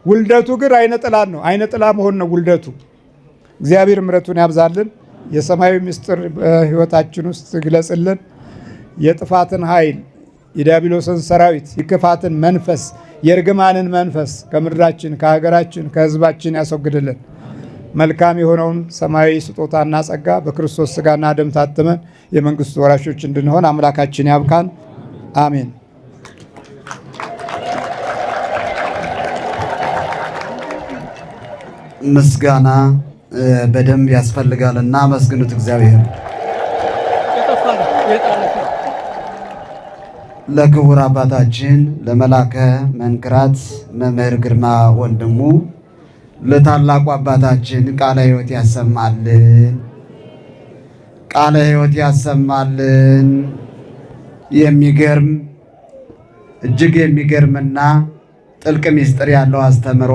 ውልደቱ ግን አይነ ጥላ ነው። አይነ ጥላ መሆን ነው ውልደቱ። እግዚአብሔር ምሕረቱን ያብዛልን። የሰማያዊ ምስጢር በሕይወታችን ውስጥ ግለጽልን። የጥፋትን ኃይል፣ የዲያብሎስን ሰራዊት፣ የክፋትን መንፈስ፣ የእርግማንን መንፈስ ከምድራችን፣ ከሀገራችን፣ ከሕዝባችን ያስወግድልን። መልካም የሆነውን ሰማያዊ ስጦታና ጸጋ በክርስቶስ ሥጋና ደም ታትመን የመንግሥቱ ወራሾች እንድንሆን አምላካችን ያብቃን። አሜን። ምስጋና በደንብ ያስፈልጋልና አመስግኑት እግዚአብሔር። ለክቡር አባታችን ለመላከ መንክራት መምህር ግርማ ወንድሙ ለታላቁ አባታችን ቃለ ሕይወት ያሰማልን፣ ቃለ ሕይወት ያሰማልን። የሚገርም እጅግ የሚገርምና ጥልቅ ምስጢር ያለው አስተምሮ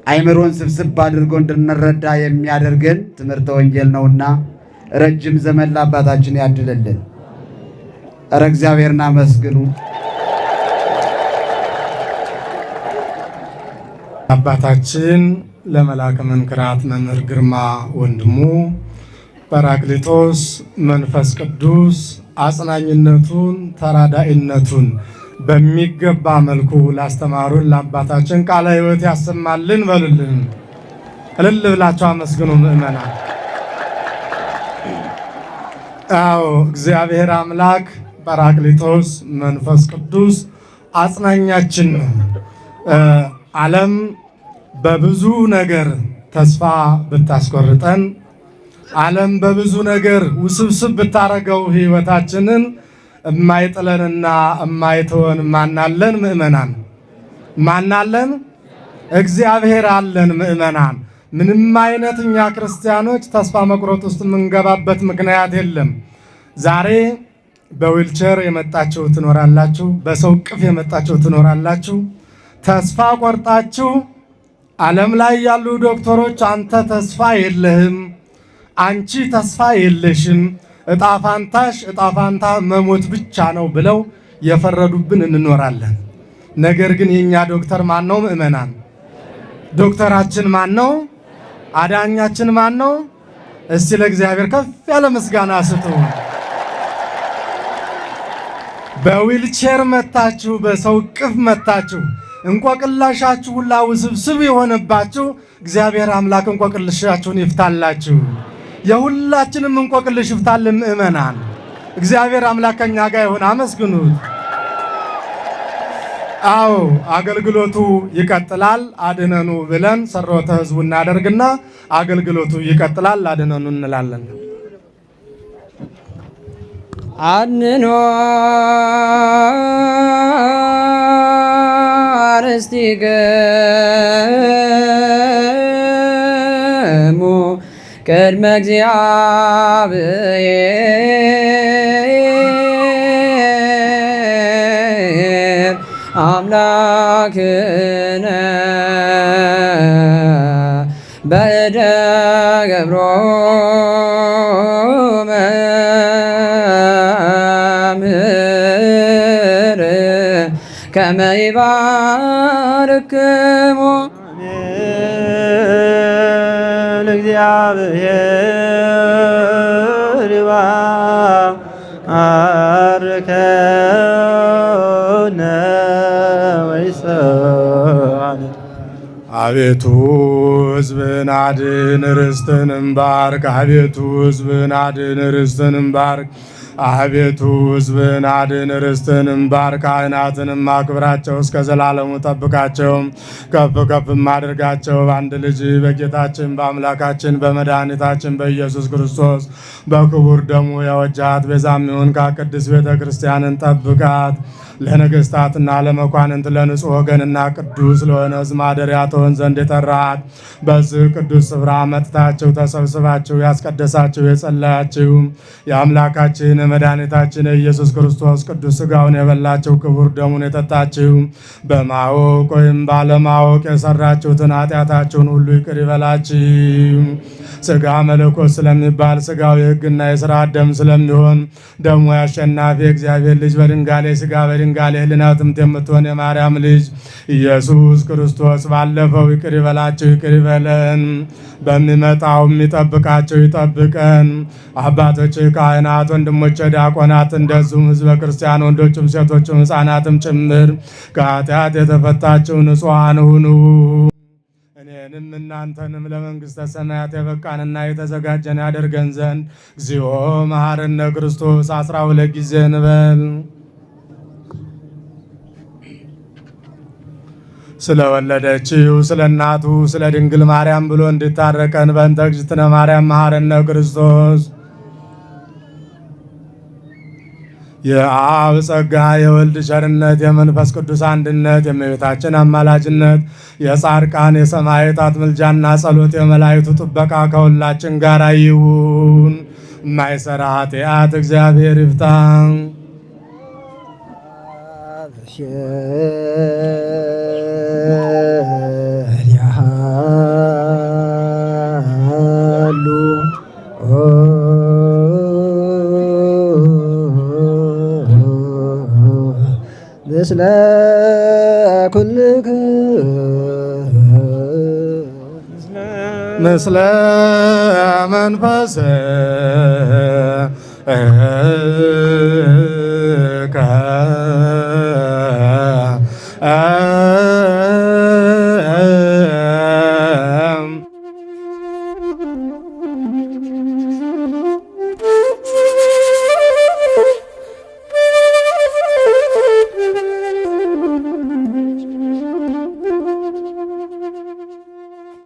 አይምሮን ስብስብ አድርጎ እንድንረዳ የሚያደርገን ትምህርተ ወንጌል ነውና ረጅም ዘመን ለአባታችን ያድልልን። እረ እግዚአብሔርን አመስግኑ። አባታችን ለመላከ መንክራት መምህር ግርማ ወንድሙ ጰራቅሊጦስ መንፈስ ቅዱስ አጽናኝነቱን ተራዳኢነቱን በሚገባ መልኩ ላስተማሩን ለአባታችን ቃለ ሕይወት ያሰማልን በሉልን። እልል ብላችሁ አመስግኑ ምእመናን። አዎ እግዚአብሔር አምላክ ጰራቅሊጦስ መንፈስ ቅዱስ አጽናኛችን ነው። ዓለም በብዙ ነገር ተስፋ ብታስቆርጠን፣ ዓለም በብዙ ነገር ውስብስብ ብታረገው ሕይወታችንን እማይጥለንና እማይተወን ማናለን? ምእመናን ማናለን? እግዚአብሔር አለን። ምእመናን ምንም አይነት እኛ ክርስቲያኖች ተስፋ መቁረጥ ውስጥ የምንገባበት ምክንያት የለም። ዛሬ በዊልቸር የመጣችሁ ትኖራላችሁ፣ በሰው ቅፍ የመጣችሁ ትኖራላችሁ። ተስፋ ቆርጣችሁ ዓለም ላይ ያሉ ዶክተሮች አንተ ተስፋ የለህም፣ አንቺ ተስፋ የለሽም፣ እጣፋንታሽ እጣፋንታ መሞት ብቻ ነው ብለው የፈረዱብን እንኖራለን። ነገር ግን የኛ ዶክተር ማን ነው? ምእመናን ዶክተራችን ማን ነው? አዳኛችን ማን ነው? እስቲ ለእግዚአብሔር ከፍ ያለ ምስጋና ስጡ። በዊልቸር መታችሁ፣ በሰው ቅፍ መታችሁ እንቆቅላሻችሁ ሁላ ውስብስብ የሆነባችሁ እግዚአብሔር አምላክ እንቆቅልሻችሁን ይፍታላችሁ። የሁላችንም እንቆቅልሽ ይፍታልን። ምእመናን እግዚአብሔር አምላክ ከኛ ጋር ይሁን። አመስግኑት። አዎ አገልግሎቱ ይቀጥላል። አድነኑ ብለን ሰሮተ ሕዝቡ እናደርግና አገልግሎቱ ይቀጥላል። አድነኑ እንላለን። አድኅኖ አርእስቲክሙ ቅድመ እግዚአብሔር አምላክነ በእደ ገብሮሙ ከመ ይባርክሙ እግዚአብሔር ይባርከነ ወይሰዓነ። አቤቱ ሕዝብን አድን ርስትንም ባርክ። አቤቱ ሕዝብን አድን ርስትንም ባርክ። አቤቱ ሕዝብን አድን ርስትንም ባርክ። ካህናትንም አክብራቸው፣ እስከ ዘላለሙ ጠብቃቸው፣ ከፍ ከፍም አድርጋቸው። በአንድ ልጅ በጌታችን በአምላካችን በመድኃኒታችን በኢየሱስ ክርስቶስ በክቡር ደሙ የወጃት ቤዛም ይሁን ከቅድስት ቤተ ክርስቲያንን ጠብቃት። ለነገሥታትና ለመኳንንት ለንጹሕ ወገንና ቅዱስ ለሆነ ሕዝብ ማደሪያ ትሆን ዘንድ የጠራት በዚህ ቅዱስ ስፍራ መጥታችሁ ተሰብስባችሁ ያስቀደሳችሁ የጸለያችሁ የአምላካችን የመድኃኒታችን የኢየሱስ ክርስቶስ ቅዱስ ሥጋውን የበላችሁ ክቡር ደሙን የጠጣችሁ በማወቅ ወይም ባለማወቅ የሰራችሁትን ኃጢአታችሁን ሁሉ ይቅር ይበላችሁ። ሥጋ መለኮት ስለሚባል ሥጋው የሕግና የሥርዓት ደም ስለሚሆን ደሙ የአሸናፊ የእግዚአብሔር ልጅ በድንጋሌ ሥጋ በድንጋሌ ሕሊና ጥምት የምትሆን የማርያም ልጅ ኢየሱስ ክርስቶስ ባለፈው ይቅር ይበላችሁ ይቅር ይበለን። በሚመጣው የሚጠብቃቸው ይጠብቀን። አባቶች ካህናት፣ ወንድሞች ዲያቆናት፣ እንደዚሁም ሕዝበ ክርስቲያን ወንዶችም ሴቶችም ሕፃናትም ጭምር ከኃጢአት የተፈታችሁ ንጹሐን ሁኑ። እኔንም እናንተንም ለመንግሥተ ሰማያት የበቃንና የተዘጋጀን ያደርገን ዘንድ እግዚኦ መሐረነ ክርስቶስ 12 ጊዜ እንበል። ስለወለደችው ስለ እናቱ ስለ ድንግል ማርያም ብሎ እንድታረቀን በእንተ እግዝእትነ ማርያም መሐረነ ክርስቶስ። የአብ ጸጋ የወልድ ቸርነት የመንፈስ ቅዱስ አንድነት የእመቤታችን አማላጅነት የጻድቃን የሰማዕታት ምልጃና ጸሎት የመላእክቱ ጥበቃ ከሁላችን ጋር ይሁን። የማይሠራ ኃጢአት እግዚአብሔር ይፍታ። ምስለ ኩልክሙ ምስለ መንፈስ